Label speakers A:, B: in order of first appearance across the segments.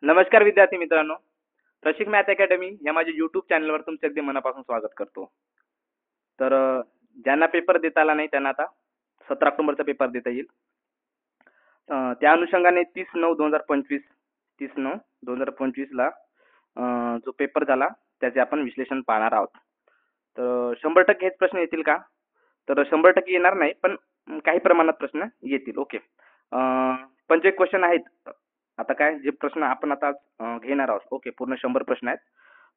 A: नमस्कार विद्यार्थी मित्रांनो. प्रशिक मॅथ अकॅडमी या माझ्या यूट्यूब चॅनलवर तुमचे अगदी मनापासून स्वागत करतो. तर ज्यांना पेपर देता आला नाही त्यांना आता 17 ऑक्टोबरचा पेपर देता येईल. त्या अनुषंगाने 30/9/2025 ला जो पेपर झाला त्याचे आपण विश्लेषण पाहणार आहोत. तर 100% हेच प्रश्न येतील का? तर 100% येणार नाही, पण काही प्रमाणात प्रश्न येतील. ओके. 25 क्वेश्चन आहेत. आता काय जे प्रश्न आपण आता घेणार आहोत. ओके, पूर्ण 100 प्रश्न आहेत.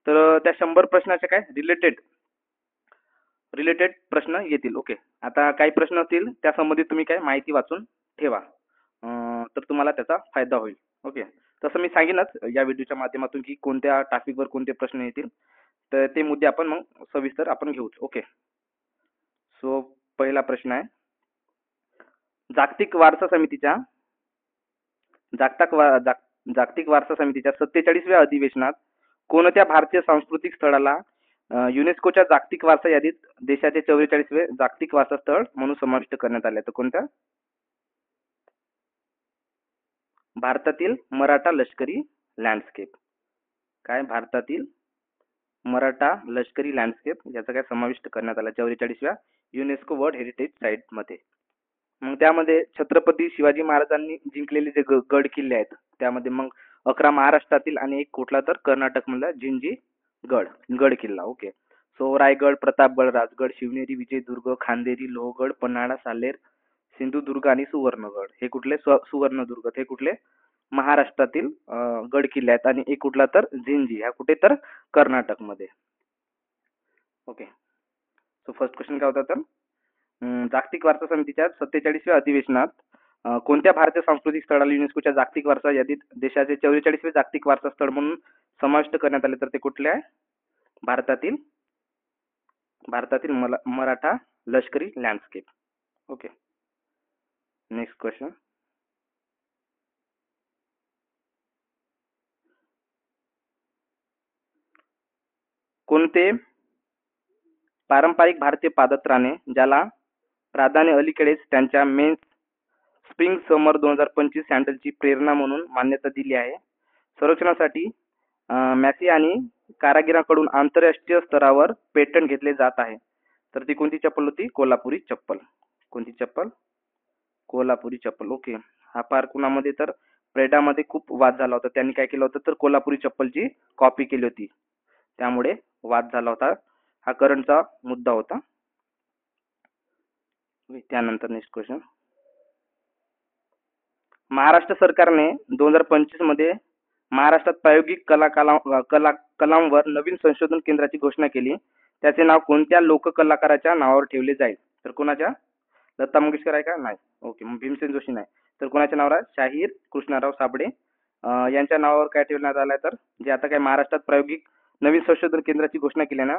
A: तर त्या 100 प्रश्नाचे काय रिलेटेड प्रश्न येतील. ओके. आता काही प्रश्न असतील त्या संबंधित तुम्ही काय माहिती वाचून ठेवा. तर तुम्हाला त्याचा फायदा होईल. ओके. तसं मी सांगेनच या व्हिडिओच्या माध्यमातून की कोणत्या टॉपिकवर कोणते प्रश्न येतील. तर ते मुद्दे आपण मग सविस्तर आपण घेऊच. ओके. सो पहिला प्रश्न आहे, जागतिक वारसा समितीच्या जागतिक वारसा समितीच्या 47व्या अधिवेशनात कोणत्या भारतीय सांस्कृतिक स्थळाला युनेस्कोच्या जागतिक वारसा यादीत देशाचे 44वे जागतिक वारसा स्थळ म्हणून समाविष्ट करण्यात आले? तर कोणत्या? भारतातील मराठा लष्करी लँडस्केप. काय? भारतातील मराठा लष्करी लँडस्केप याचा काय समाविष्ट करण्यात आला 44व्या युनेस्को वर्ल्ड हेरिटेज साईट मध्ये. मग त्यामध्ये छत्रपती शिवाजी महाराजांनी जिंकलेले जे गड किल्ले आहेत त्यामध्ये मग 11 महाराष्ट्रातील आणि एक कुठला तर कर्नाटक मधला जिंजी गड किल्ला. ओके. सो रायगड, प्रतापगड, राजगड, शिवनेरी, विजयदुर्ग, खांदेरी, लोहगड, पन्हाळा, सालेर, सिंधुदुर्ग आणि सुवर्णगड हे कुठले? सुवर्णदुर्ग हे कुठले? महाराष्ट्रातील गड किल्ले आहेत. आणि एक कुठला तर जिंजी हा कुठे? तर कर्नाटक मध्ये. ओके. सो फर्स्ट क्वेश्चन काय होता तर जागतिक वारसा समितीच्या 47व्या अधिवेशनात कोणत्या भारतीय सांस्कृतिक स्थळाला युनेस्कोच्या जागतिक वारसा यादीत देशाचे 44वे जागतिक वारसा स्थळ म्हणून समाविष्ट करण्यात आले? तर ते कुठले आहे? भारतातील मराठा लष्करी लँडस्केप. ओके. नेक्स्ट क्वेश्चन, कोणते पारंपरिक भारतीय पादत्राणे ज्याला प्राधान्य अलीकडेच त्यांच्या मेन्स स्प्रिंग समर 2025 सँडलची प्रेरणा म्हणून मान्यता दिली आहे? संरक्षणासाठी मॅसी आणि कारागिरांकडून आंतरराष्ट्रीय स्तरावर पेटंट घेतले जात आहे. तर ती कोणती चप्पल होती? कोल्हापुरी चप्पल. कोणती चप्पल? कोल्हापुरी चप्पल. ओके. हा फार कुणामध्ये तर प्रेडामध्ये खूप वाद झाला होता. त्यांनी काय केलं होतं तर कोल्हापुरी चप्पलची कॉपी केली होती, त्यामुळे वाद झाला होता. हा करंटचा मुद्दा होता. त्यानंतर नेक्स्ट क्वेश्चन, महाराष्ट्र सरकारने 2025 मध्ये महाराष्ट्रात प्रायोगिक कलांवर नवीन संशोधन केंद्राची घोषणा केली. त्याचे नाव कोणत्या लोककलाकाराच्या नावावर ठेवले जाईल? तर कोणाच्या? लता मंगेशकर आहे का? नाही. ओके. मग भीमसेन जोशी नाही. तर कोणाच्या नावावर आहे? शाहीर कृष्णराव साबळे यांच्या नावावर काय ठेवण्यात आलाय? तर जे आता काय महाराष्ट्रात प्रायोगिक नवीन संशोधन केंद्राची घोषणा केली ना,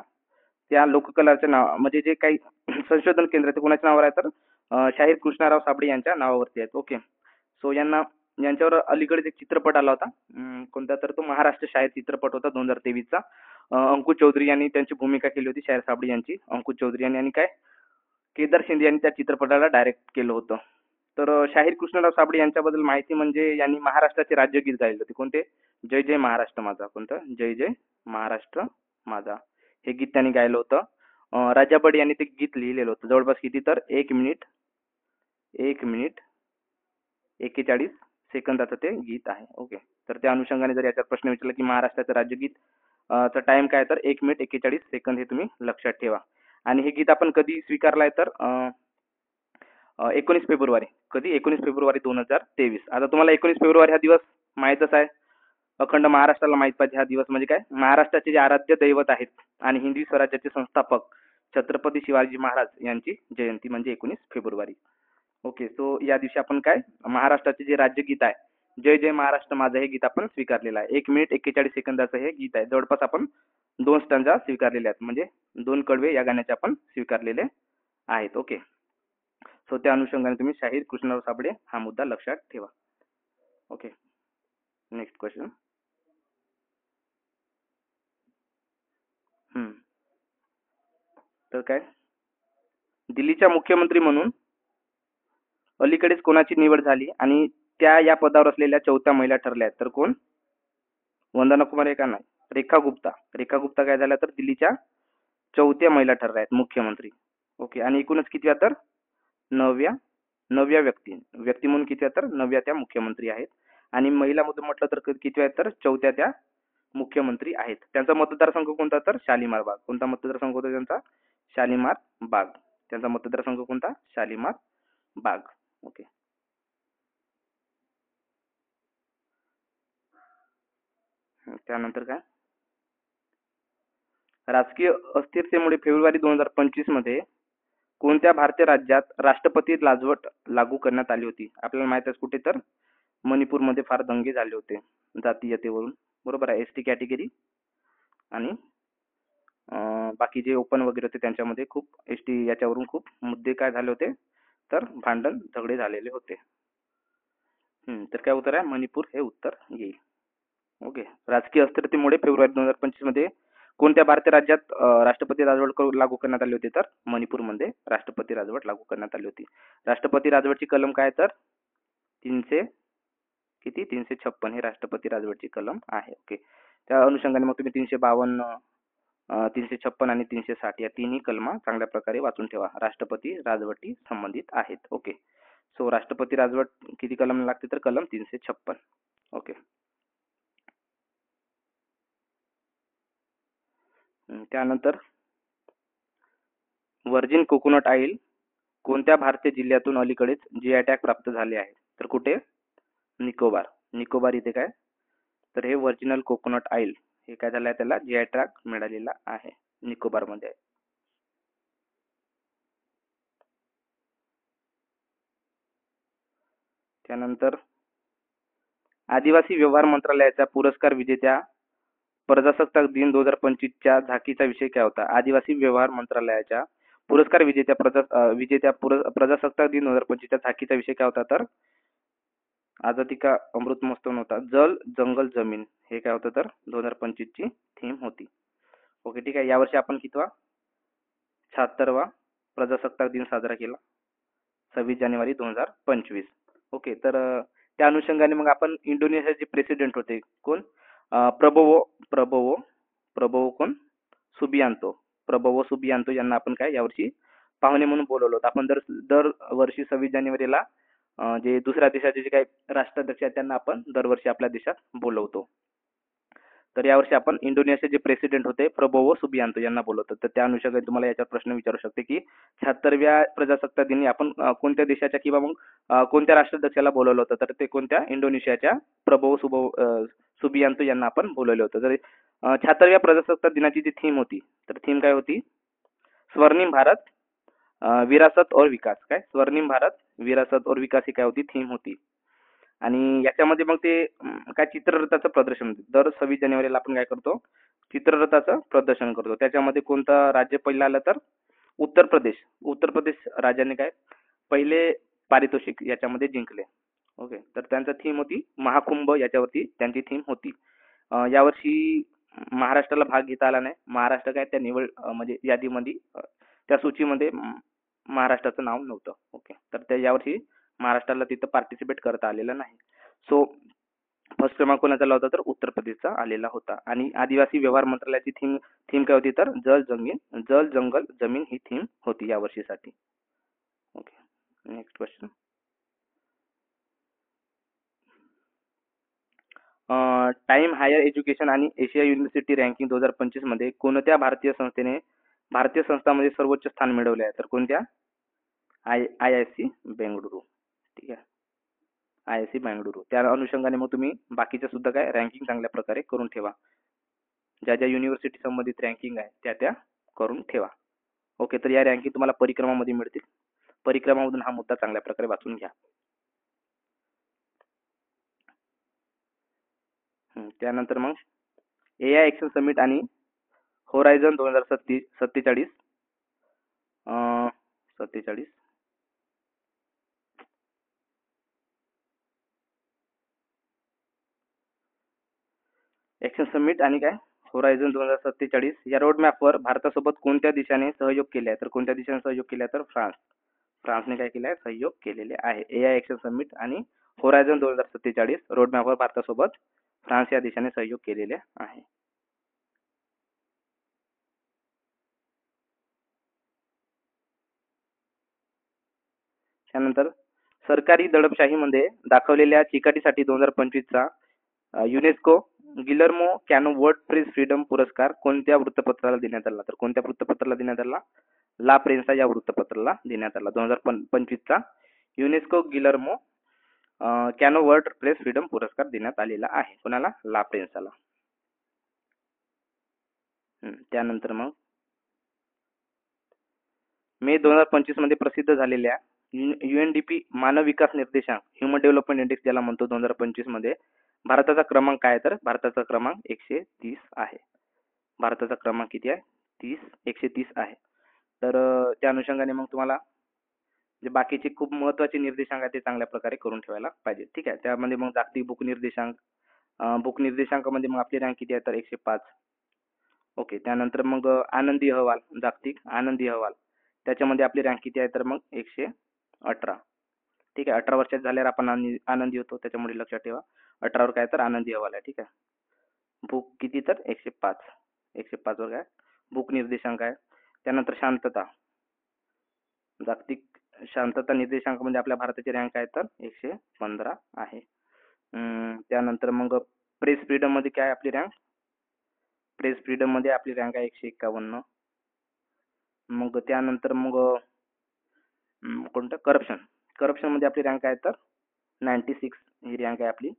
A: त्या लोककलाच्या नाव म्हणजे जे काही संशोधन केंद्र ते कोणाच्या नावावर आहे? तर शाहीर कृष्णराव साबळे यांच्या नावावरती आहेत. ओके. सो यांच्यावर अलीकडेच एक चित्रपट आला होता. कोणता? तर तो महाराष्ट्र शायर चित्रपट होता 2023 चा. अंकुश चौधरी यांनी त्यांची भूमिका केली होती, शाहीर साबळे यांची. अंकुश चौधरी यांनी आणि काय केदार शिंदे यांनी त्या चित्रपटाला डायरेक्ट केलं होतं. तर शाहीर कृष्णराव साबळे यांच्याबद्दल माहिती म्हणजे यांनी महाराष्ट्राचे राज्यगीत गायले होते. कोणते? जय जय महाराष्ट्र माझा. कोणतं? जय जय महाराष्ट्र माझा हे गीत त्यांनी गायलं होतं. राजा बडे यांनी ते गीत लिहिलेलं होतं. जवळपास किती? तर 1 मिनिट 41 सेकंदाचं ते गीत आहे. ओके. तर त्या अनुषंगाने जर याच्यात प्रश्न विचारला की महाराष्ट्राचं राज्यगीत चा टाइम काय? तर 1 मिनिट 41 सेकंद हे तुम्ही लक्षात ठेवा. आणि हे गीत आपण कधी स्वीकारलंय? तर 19 फेब्रुवारी. कधी? 19 फेब्रुवारी 2023. आता तुम्हाला 19 फेब्रुवारी हा दिवस माहीतच आहे. अखंड महाराष्ट्राला माहित पाहिजे हा दिवस म्हणजे काय? महाराष्ट्राचे जे आराध्य दैवत आहेत आणि हिंदवी स्वराज्याचे संस्थापक छत्रपती शिवाजी महाराज यांची जयंती म्हणजे 19 फेब्रुवारी. ओके. सो या दिवशी आपण काय महाराष्ट्राचे जे राज्यगीत आहे जय जय महाराष्ट्र माझा हे गीत आपण स्वीकारलेलं आहे. 1 मिनिट 41 सेकंदाचं हे गीत आहे. जवळपास आपण 2 स्टंजा स्वीकारलेले आहेत, म्हणजे 2 कडवे या गाण्याचे आपण स्वीकारलेले आहेत. ओके. सो त्या अनुषंगाने तुम्ही शाहीर कृष्णराव साबळे हा मुद्दा लक्षात ठेवा. ओके. नेक्स्ट क्वेश्चन, तर काय दिल्लीच्या मुख्यमंत्री म्हणून अलीकडेच कोणाची निवड झाली आणि त्या या पदावर असलेल्या 4थ्या महिला ठरल्या आहेत? तर कोण? वंदना कुमार हे का नाही. रेखा गुप्ता. रेखा गुप्ता काय झाल्या तर दिल्लीच्या चौथ्या महिला ठरल्या आहेत मुख्यमंत्री. ओके. आणि एकूणच कितव्या तर नवव्या नवव्या व्यक्ती म्हणून कितव्या तर नवव्या त्या मुख्यमंत्री आहेत. आणि महिलामध्ये म्हटलं तर कितव्या आहेत तर चौथ्या त्या मुख्यमंत्री आहेत. त्यांचा मतदारसंघ कोणता तर शालिमार बाग. कोणता मतदारसंघ होता त्यांचा? शालिमार बाग. त्यांचा मतदारसंघ कोणता? शालिमार बाग. ओके. त्यानंतर काय? राजकीय अस्थिरतेमुळे फेब्रुवारी 2025 मध्ये कोणत्या भारतीय राज्यात राष्ट्रपती राजवट लागू करण्यात आली होती? आपल्याला माहित आहे कुठे तर मणिपूरमध्ये फार दंगे झाले होते जातीयतेवरून. बरोबर आहे. एसटी कॅटेगरी आणि बाकी जे ओपन वगैरे होते त्यांच्यामध्ये खूप एसटी याच्यावरून खूप मुद्दे काय झाले होते तर भांडण झगडे झालेले होते. तर काय उत्तर आहे? मणिपूर हे उत्तर येईल. ओके. राजकीय अस्थिरतेमुळे फेब्रुवारी 2025 मध्ये कोणत्या भारतीय राज्यात राष्ट्रपती राजवट लागू करण्यात आली होती तर मणिपूरमध्ये राष्ट्रपती राजवट लागू करण्यात आली होती. राष्ट्रपती राजवटची कलम काय तर 300 किती 356 हे राष्ट्रपती राजवटची कलम आहे. ओके. त्या अनुषंगाने मग तुम्ही 352 356 आणि 360 या तिन्ही कलमा चांगल्या प्रकारे वाचून ठेवा. राष्ट्रपती राजवटी संबंधित आहेत. ओके. सो राष्ट्रपती राजवट किती कलम लागते तर कलम 356. ओके. त्यानंतर व्हर्जिन कोकोनट ऑइल कोणत्या भारतीय जिल्ह्यातून अलीकडेच जीआय टॅग प्राप्त झाले आहे तर कुठे? निकोबार. निकोबार इथे काय तर हे व्हर्जिनल कोकोनट ऑइल हे काय झालं आहे त्याला जीआय टॅग मिळालेला आहे. निकोबार मध्ये आहे. त्यानंतर आदिवासी व्यवहार मंत्रालयाचा पुरस्कार विजेत्या प्रजासत्ताक दिन 2025 च्या झाकीचा विषय काय होता? आदिवासी व्यवहार मंत्रालयाच्या पुरस्कार विजेत्या प्रजासत्ताक दिन 2025 च्या झाकीचा विषय काय होता तर आझादी का अमृत महोत्सव नव्हता. जल जंगल जमीन हे काय होतं तर 2025 ची थीम होती. ओके. ठीक आहे. यावर्षी आपण कितवा 76वा प्रजासत्ताक दिन साजरा केला 26 जानेवारी 2025. ओके. तर त्या अनुषंगाने मग आपण इंडोनेशियाचे प्रेसिडेंट होते कोण? प्रबोवो प्रबोवो प्रबोवो कोण? सुबियांतो. प्रबोवो सुबियांतो यांना आपण काय यावर्षी पाहुणे म्हणून बोलवलं होतं. आपण दरवर्षी 26 जानेवारीला जे दुसऱ्या देशाचे जे काही राष्ट्राध्यक्ष आहेत त्यांना आपण दरवर्षी आपल्या देशात बोलवतो. तर यावर्षी आपण इंडोनेशियाचे प्रेसिडेंट होते प्रबोवो सुबियांतो यांना बोलवतो. तर त्या अनुषंगाने तुम्हाला याच्यावर प्रश्न विचारू शकते की 76व्या प्रजासत्ताक दिनी आपण कोणत्या देशाच्या किंवा मग कोणत्या राष्ट्राध्यक्षाला बोलवलं होतं तर ते कोणत्या इंडोनेशियाच्या प्रबोवो सुबियांतो यांना आपण बोलवलं होतं. तर 76व्या प्रजासत्ताक दिनाची जी थीम होती तर थीम काय होती? स्वर्णिम भारत विरासत और विकास. काय स्वर्णिम भारत विरासत और विकास ही काय होती थीम होती. आणि याच्यामध्ये मग ते काय चित्ररथाचं प्रदर्शन होतं. दर 26 जानेवारीला आपण काय करतो चित्ररथाचं प्रदर्शन करतो. त्याच्यामध्ये कोणतं राज्य पहिलं आलं तर उत्तर प्रदेश. उत्तर प्रदेश राज्याने काय पहिले पारितोषिक याच्यामध्ये जिंकले. ओके. तर त्यांचा थीम होती महाकुंभ याच्यावरती त्यांची थीम होती. यावर्षी महाराष्ट्राला भाग घेता आला नाही. महाराष्ट्र काय त्या निवड म्हणजे यादीमध्ये त्या सूचीमध्ये महाराष्ट्राचं नाव नव्हतं. ओके. तर त्या यावर्षी महाराष्ट्राला तिथं पार्टिसिपेट करता आलेलं नाही. सो फर्स्ट क्रमांक कोणाचा आला होता तर उत्तर प्रदेशचा आलेला होता. आणि आदिवासी व्यवहार मंत्रालयाची थीम काय होती तर जल जंगल जमीन ही थीम होती या वर्षीसाठी. Okay. Next question. Time Higher Education आणि एशिया युनिव्हर्सिटी रँकिंग 2025 मध्ये कोणत्या भारतीय संस्थेने भारतीय संस्थांमध्ये सर्वोच्च स्थान मिळवले आहे तर कोणत्या? IISc बेंगळुरू. ठीक आहे. IISc बेंगळुरू. त्या अनुषंगाने मग तुम्ही बाकीच्या सुद्धा काय रँकिंग चांगल्या प्रकारे करून ठेवा. ज्या ज्या युनिव्हर्सिटी संबंधित रँकिंग आहे त्या करून ठेवा. ओके. तर या रँकिंग तुम्हाला परिक्रमामध्ये मिळतील. परिक्रमामधून हा मुद्दा चांगल्या प्रकारे वाचून घ्या. त्यानंतर मग AI ॲक्शन समिट आणि होरायझन 2047 47 ॲक्शन समिट आणि काय होरायझन 2047 या रोडमॅपवर भारतासोबत कोणत्या देशाने सहयोग केले आहे तर कोणत्या देशाने सहयोग केले आहे तर फ्रान्स. फ्रान्सने काय केले आहे सहयोग केलेले आहे AI ॲक्शन समिट आणि होरायझन 2047 रोडमॅपवर भारतासोबत फ्रान्स या देशाने सहयोग केलेले आहे. त्यानंतर सरकारी दडपशाहीमध्ये दाखवलेल्या चिकाटीसाठी 2025चा UNESCO Guillermo Cano World Press Freedom पुरस्कार कोणत्या वृत्तपत्राला देण्यात आला? तर कोणत्या वृत्तपत्राला देण्यात आला? ला प्रेन्सा या वृत्तपत्राला देण्यात आला. 2025चा UNESCO Guillermo Cano World Press Freedom पुरस्कार देण्यात आलेला आहे. कोणाला? ला प्रेन्साला. त्यानंतर मग मे 2025 मध्ये प्रसिद्ध झालेल्या UNDP मानव विकास निर्देशांक ह्युमन डेव्हलपमेंट इंडेक्स ज्याला म्हणतो 2025 मध्ये भारताचा क्रमांक काय? तर भारताचा क्रमांक 130 आहे. भारताचा क्रमांक किती आहे? 130 आहे. तर त्या अनुषंगाने मग तुम्हाला जे बाकीचे खूप महत्त्वाचे निर्देशांक आहेत ते चांगल्या प्रकारे करून ठेवायला पाहिजे. ठीक आहे. त्यामध्ये मग जागतिक बुक निर्देशांकामध्ये मग आपली रँक किती आहे? तर 105. ओके. त्यानंतर मग आनंदी अहवाल, जागतिक आनंदी अहवाल त्याच्यामध्ये आपली रँक किती आहे? तर मग 118. ठीक आहे. 18 वर्षात झाल्यावर आपण आनंदी होतो, त्याच्यामुळे लक्षात ठेवा. 18 वर काय? तर आनंदी अहवाल आहे. ठीक आहे. बुक किती? तर 105. 105 वर काय? बुक निर्देशांक आहे. त्यानंतर शांतता, जागतिक शांतता निर्देशांकामध्ये आपल्या भारताची रँक आहे तर 115 आहे. त्यानंतर मग प्रेस फ्रीडम मध्ये काय आपली रँक? प्रेस फ्रीडम मध्ये आपली रँक आहे 151. मग त्यानंतर मग कोणतं? करप्शन मध्ये आपली रँक आहे तर 96 ही रँक आहे आपली.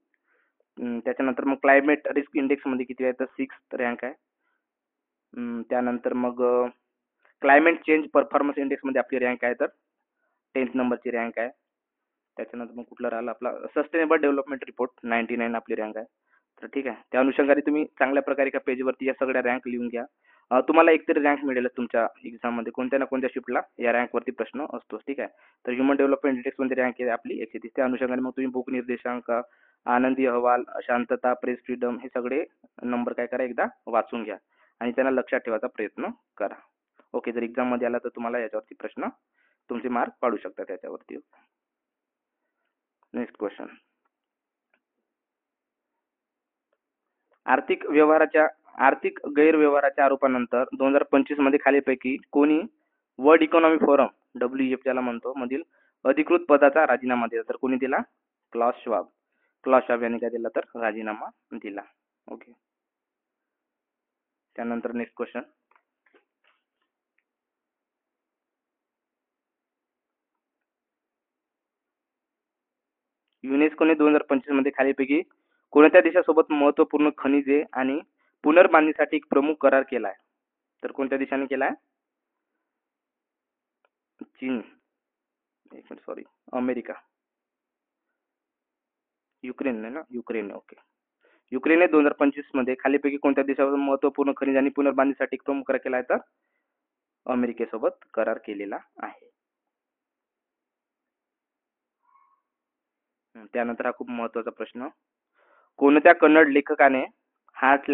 A: त्याच्यानंतर मग क्लायमेट रिस्क इंडेक्स मध्ये किती आहे? तर 6th रँक आहे. त्यानंतर मग क्लायमेट चेंज परफॉर्मन्स इंडेक्स मध्ये आपली रँक आहे तर 10th नंबरची रँक आहे. त्याच्यानंतर मग कुठला राहिला आपला सस्टेनेबल डेव्हलपमेंट रिपोर्ट 99 आपली रँक आहे. तर ठीक आहे. त्या अनुषंगाने तुम्ही चांगल्या प्रकारे एका पेजवरती या सगळ्या रँक लिहून घ्या. तुम्हाला एकतरी रँक मिळेल तुमच्या एक्झाम मध्ये कोणत्या ना कोणत्या शिफ्टला या रँक वरती प्रश्न असतो. ठीक आहे. तर ह्युमन डेव्हलपमेंट इंडेक्स मध्ये रँक आहे आपली 130. त्या अनुषंगाने मग तुम्ही बुक निर्देशांक, आनंदी अहवाल, शांतता, प्रेस फ्रीडम हे सगळे नंबर काय करा एकदा वाचून घ्या आणि त्यांना लक्षात ठेवायचा प्रयत्न करा. ओके. जर एक्झाम मध्ये आला तर तुम्हाला याच्यावरती प्रश्न तुमचे मार्क पाडू शकतात त्याच्यावरती. Next question. आर्थिक गैरव्यवहाराच्या आरोपानंतर 2025 मध्ये खालीलपैकी कोणी वर्ल्ड इकॉनॉमी फोरम WEF ज्याला म्हणतो मधील अधिकृत पदाचा राजीनामा दिला? तर कोणी दिला? क्लॉस श्वाब यांनी काय दिला? तर राजीनामा दिला. ओके. त्यानंतर नेक्स्ट क्वेश्चन. युनेस्कोने 2025 मध्ये खालीलपैकी कोणत्या देशासोबत महत्त्वपूर्ण खनिजे आणि पुनर्बांधणीसाठी एक प्रमुख करार केलाय? तर कोणत्या देशाने केलाय? चीन, सॉरी, अमेरिका, युक्रेन नाही ना? युक्रेन. ओके. युक्रेनने 2025 मध्ये खालीलपैकी कोणत्या देशासोबत महत्त्वपूर्ण खनिज आणि पुनर्बांधणीसाठी एक प्रमुख करार केलाय? तर अमेरिकेसोबत करार केलेला आहे. त्यानंतर हा खूप महत्त्वाचा प्रश्न. कोणत्या कन्नड लेखकाने हार्ट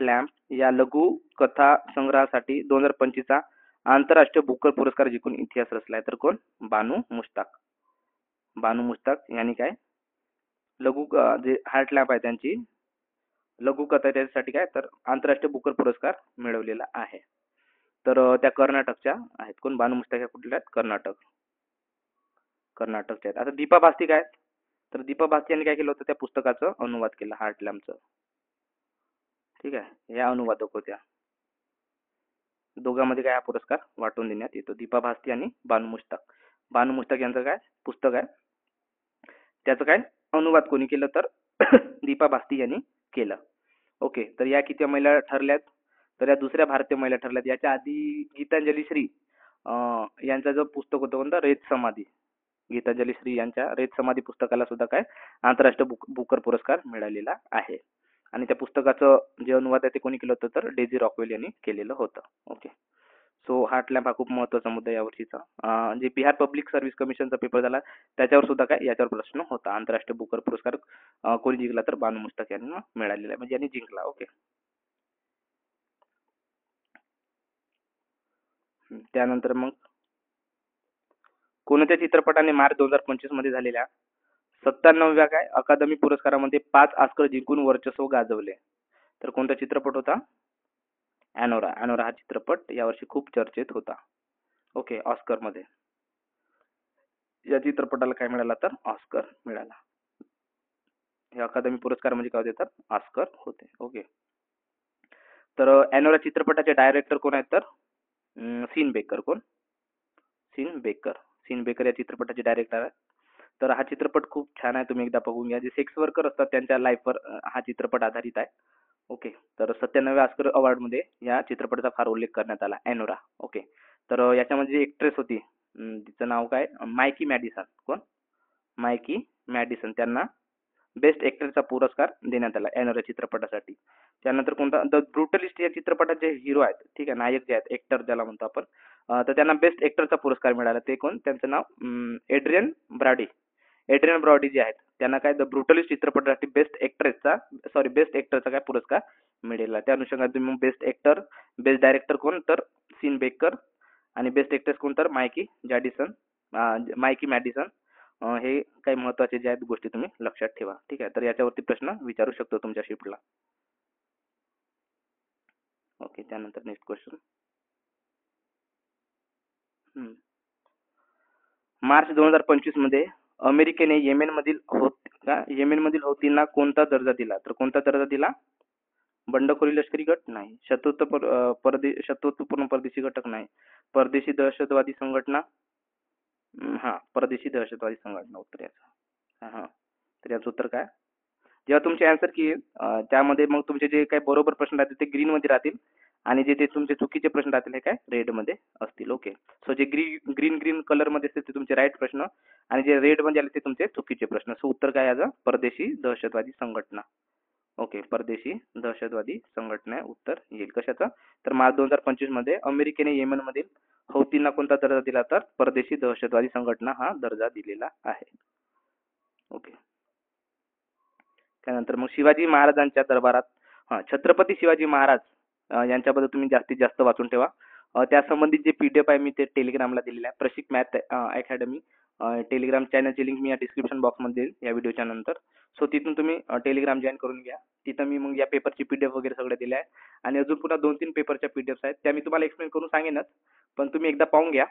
A: लॅम्प या लघु कथा संग्रहासाठी 2025 चा आंतरराष्ट्रीय बुकर पुरस्कार जिंकून इतिहास रचलाय? तर कोण? बानू मुश्ताक यांनी काय लघु जे हार्ट लॅम्प आहे त्यांची लघु कथा त्यासाठी काय तर आंतरराष्ट्रीय बुकर पुरस्कार मिळवलेला आहे. तर त्या कर्नाटकच्या आहेत. कोण? बानू मुश्ताक या कुठल्या आहेत? कर्नाटकच्या आहेत. आता दीपा भास्ती काय? तर दीपा भास्ती यांनी काय केलं होतं? त्या पुस्तकाचं अनुवाद केला हार्ट लॅम्पचं. ठीक आहे. या अनुवादक होत्या. दोघांमध्ये काय हा पुरस्कार वाटून देण्यात येतो. दीपा भास्ती आणि बानू मुश्ताक यांचं काय पुस्तक आहे त्याचं काय अनुवाद कोणी केलं? तर दीपा भास्ती यांनी केलं. ओके. तर या किती महिला ठरल्यात? तर या दुसऱ्या भारतीय महिला ठरल्यात. याच्या आधी गीतांजली श्री यांचं जो पुस्तक होतं कोणतं? रेत समाधी. गीतांजली श्री यांच्या रेत समाधी पुस्तकाला सुद्धा काय आंतरराष्ट्रीय बुकर पुरस्कार मिळालेला आहे. आणि त्या पुस्तकाचं जे अनुवाद आहे ते कोणी केलं होतं? तर डेझी रॉकवेल यांनी केलेलं होतं. ओके. सो हार्ट लॅम्प हा खूप महत्त्वाचा मुद्दा यावर्षीचा. जे बिहार पब्लिक सर्व्हिस कमिशनचा पेपर झाला त्याच्यावर सुद्धा काय याच्यावर प्रश्न होता. आंतरराष्ट्रीय बुकर पुरस्कार कोणी जिंकला? तर बानू मुश्ताक यांना मिळालेला आहे, म्हणजे यांनी जिंकला. ओके. त्यानंतर मग कोणत्या चित्रपटाने मार्च 2025 मध्ये झालेल्या 97व्या काय अकादमी पुरस्कारामध्ये 5 ऑस्कर जिंकून वर्चस्व गाजवले? तर कोणता चित्रपट होता? अॅनोरा. अॅनोरा हा चित्रपट यावर्षी खूप चर्चेत होता. ओके, ऑस्कर मध्ये या चित्रपटाला काय मिळाला? तर ऑस्कर मिळाला. हे अकादमी पुरस्कार म्हणजे काय होते? तर ऑस्कर होते. ओके. तर अॅनोरा चित्रपटाचे डायरेक्टर कोण आहेत? तर सीन बेकर. कोण? Sean Baker. सीन बेकर या चित्रपटाचे डायरेक्टर आहेत. तर हा चित्रपट खूप छान आहे, तुम्ही एकदा बघून घ्या. जे सेक्स वर्कर असतात त्यांच्या लाईफवर हा चित्रपट आधारित आहे. ओके. तर 97व्या ऑस्कर अवॉर्ड मध्ये या चित्रपटाचा फार उल्लेख करण्यात आला, अॅनोरा. ओके. तर याच्यामध्ये जी एक्ट्रेस होती तिचं नाव काय? मायकी मॅडिसन. कोण? मायकी मॅडिसन. त्यांना बेस्ट एक्टरचा पुरस्कार देण्यात आला अॅनोरा चित्रपटासाठी. त्यानंतर कोणता? द ब्रुटलिस्ट या चित्रपटाचे हिरो आहेत, ठीक आहे, नायक जे आहेत, एक्टर ज्याला म्हणतो आपण, तर त्यांना बेस्ट एक्टरचा पुरस्कार मिळाला. ते कोण? त्यांचं नाव एड्रियन ब्रॉडी. एड्रियन ब्रॉडी जे आहेत त्यांना काय द ब्रुटलिस्ट चित्रपटासाठी बेस्ट एक्टरचा काय पुरस्कार मिळाला. त्या अनुषंगाने तुम्ही मग बेस्ट एक्टर, बेस्ट डायरेक्टर कोण? तर सीन बेकर. आणि बेस्ट एक्ट्रेस कोण? तर मायकी मॅडिसन. हे काही महत्वाचे जे आहेत गोष्टी तुम्ही लक्षात ठेवा, ठीक आहे. तर याच्यावरती प्रश्न विचारू शकतो तुमच्या शिफ्टला. ओके. त्यानंतर नेक्स्ट क्वेश्चन. मार्च 2025 मध्ये अमेरिकेने येमेनमधील हौतींना कोणता दर्जा दिला? तर कोणता दर्जा दिला? बंडखोरी लष्करी गट नाही. शत्रुत्वपूर्ण परदेशी घटक नाही. परदेशी दहशतवादी संघटना, हा, परदेशी दहशतवादी संघटना उत्तर याचं. हा, तर याचं उत्तर काय? जेव्हा तुमचे आन्सर की त्यामध्ये मग तुमचे जे काही बरोबर प्रश्न राहतील ते ग्रीन मध्ये राहतील आणि जे ते तुमचे चुकीचे प्रश्न राहतील हे काय रेड मध्ये असतील. ओके. सो जे ग्रीन कलर मध्ये असतील ते तुमचे राईट प्रश्न आणि जे रेड मध्ये आले ते तुमचे चुकीचे प्रश्न. सो उत्तर काय याचं? परदेशी दहशतवादी संघटना. ओके. परदेशी दहशतवादी संघटना उत्तर येईल. कशाचं? तर मार्च 2025 मध्ये अमेरिकेने येमेनमधील हौतींना कोणता दर्जा दिला? तर परदेशी दहशतवादी संघटना हा दर्जा दिलेला आहे. ओके. त्यानंतर मग शिवाजी महाराजांच्या दरबारात छत्रपती शिवाजी महाराज यांच्याबद्दल तुम्ही जास्तीत जास्त वाचून ठेवा. त्या संबंधित जे पीडीएफ आहे मी ते टेलिग्रामला दिलेलं आहे. प्रशिक मॅथ अकॅडमी टेलिग्राम चॅनलची लिंक मी या डिस्क्रिप्शन बॉक्समध्ये देईल या व्हिडिओच्या नंतर. सो तिथून तुम्ही टेलिग्राम जॉईन करून घ्या. तिथं मी मग या पेपरची पीडीएफ वगैरे सगळं दिलं आहे आणि अजून पुन्हा 2-3 पेपरच्या पीडीएफ आहेत त्या मी तुम्हाला एक्सप्लेन करून सांगेनच, पण तुम्ही एकदा पाहून घ्या.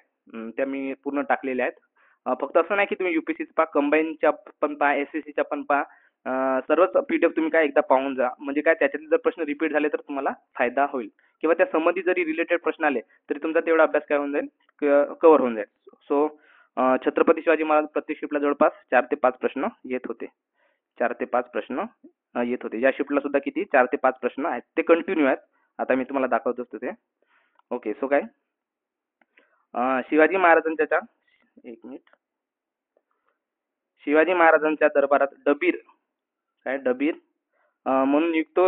A: त्या मी पूर्ण टाकलेल्या आहेत. फक्त असं नाही की तुम्ही युपीएससीचा पहा, कंबाईनच्या पण पहा, एसएससीच्या पण पहा. सर्वच पीडीएफ तुम्ही काय एकदा पाहून जा, म्हणजे काय त्याच्यातले जर प्रश्न रिपीट झाले तर तुम्हाला फायदा होईल किंवा त्या संबंधित जरी रिलेटेड प्रश्न आले तरी तुमचा तेवढा अभ्यास काय होऊन जाईल, कव्हर होऊन जाईल. सो छत्रपती शिवाजी महाराज प्रत्येक शिफ्टला जवळपास 4 ते 5 प्रश्न येत होते. 4 ते 5 प्रश्न येत होते. या शिफ्टला सुद्धा किती? 4 ते 5 प्रश्न आहेत. ते कंटिन्यू आहेत. आता मी तुम्हाला दाखवत असतो ते. ओके. सो काय शिवाजी महाराजांच्या एक मिनिट. शिवाजी महाराजांच्या दरबारात डबीर म्हणून नियुक्त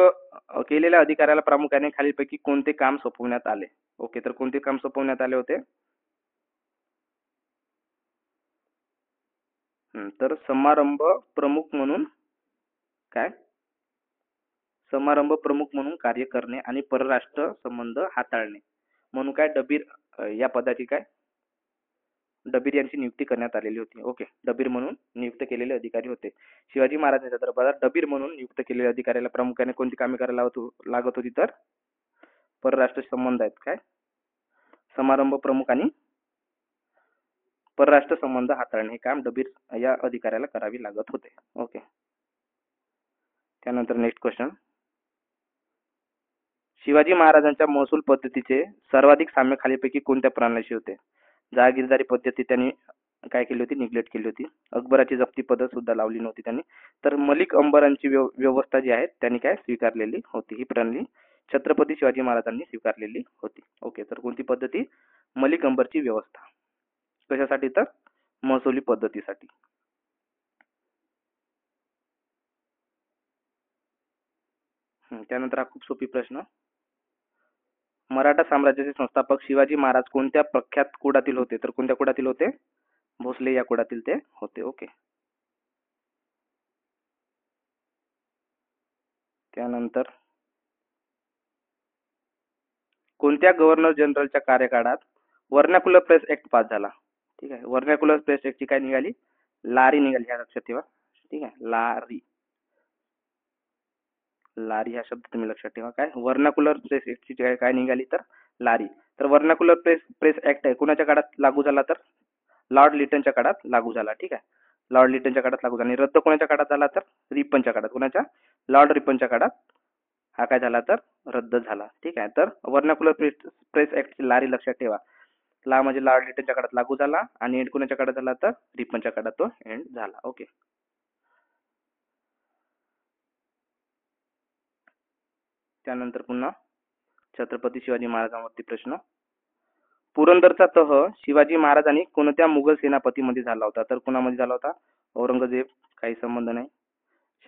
A: केलेल्या अधिकाऱ्याला प्रामुख्याने खालीलपैकी कोणते काम सोपवण्यात आले? ओके. तर कोणते काम सोपवण्यात आले होते? तर समारंभ प्रमुख म्हणून कार्य करणे आणि परराष्ट्र संबंध हाताळणे म्हणून काय डबीर या पदाची डबीर यांची नियुक्ती करण्यात आलेली होती. ओके. डबीर म्हणून नियुक्त केलेले अधिकारी होते. शिवाजी महाराजांच्या दरबारात डबीर म्हणून नियुक्त केलेल्या अधिकाऱ्याला प्रामुख्याने कोणती कामे करायला लागत होती? तर परराष्ट्र संबंध आहेत काय समारंभ प्रमुख आणि परराष्ट्र संबंध हाताळणे हे काम डबीर या अधिकाऱ्याला करावी लागत होते. ओके. त्यानंतर नेक्स्ट क्वेश्चन. शिवाजी महाराजांच्या महसूल पद्धतीचे सर्वाधिक साम्य खालीपैकी कोणत्या प्रणालीशी होते? जहागीरदारी पद्धती त्यांनी काय केली होती? निग्लेक्ट केली होती. अकबराची जप्ती पद्धत सुद्धा लावली नव्हती त्यांनी. तर मलिक अंबरांची व्यवस्था जी आहे त्यांनी काय स्वीकारलेली होती? ही प्रणाली छत्रपती शिवाजी महाराजांनी स्वीकारलेली होती. ओके. तर कोणती पद्धती? मलिक अंबरची व्यवस्था. कशासाठी? तर महसुली पद्धतीसाठी. त्यानंतर हा खूप सोपी प्रश्न. मराठा साम्राज्याचे संस्थापक शिवाजी महाराज कोणत्या प्रख्यात कुळातील होते? तर कोणत्या कुळातील होते? भोसले या कुळातील ते होते. ओके. त्यानंतर कोणत्या गव्हर्नर जनरलच्या कार्यकाळात वर्नाक्युलर प्रेस ऍक्ट पास झाला? ठीक आहे. व्हर्नाक्युलर प्रेस ऍक्टची काय निघाली? लारी निघाली, ह्या लक्षात ठेवा. ठीक आहे, लारी. लारी हा शब्द तुम्ही लक्षात ठेवा. काय व्हर्नाक्युलर प्रेस ऍक्टची काय निघाली तर लारी. तर व्हर्नाक्युलर प्रेस प्रेस ऍक्ट आहे कुणाच्या काळात लागू झाला तर लॉर्ड लिटनच्या काळात लागू झाला. ठीक आहे, लॉर्ड लिटनच्या काळात लागू झाला. आणि रद्द कोणाच्या काळात झाला तर रिपनच्या काळात. कोणाच्या? लॉर्ड रिपनच्या काळात हा काय झाला तर रद्द झाला. ठीक आहे, तर व्हर्नाक्युलर प्रेस प्रेस ऍक्टची लारी लक्षात ठेवा. ला म्हणजे लॉर्ड लिटनच्या काळात लागू झाला आणि एंड कोणाच्या काळात झाला तर रिपनच्या काळात तो एंड झाला. ओके. त्यानंतर पुन्हा छत्रपती शिवाजी महाराजांवरती प्रश्न. पुरंदरचा तह शिवाजी महाराजांनी कोणत्या मुघल सेनापतीमध्ये झाला होता? तर कोणामध्ये झाला होता? औरंगजेब, काही संबंध नाही.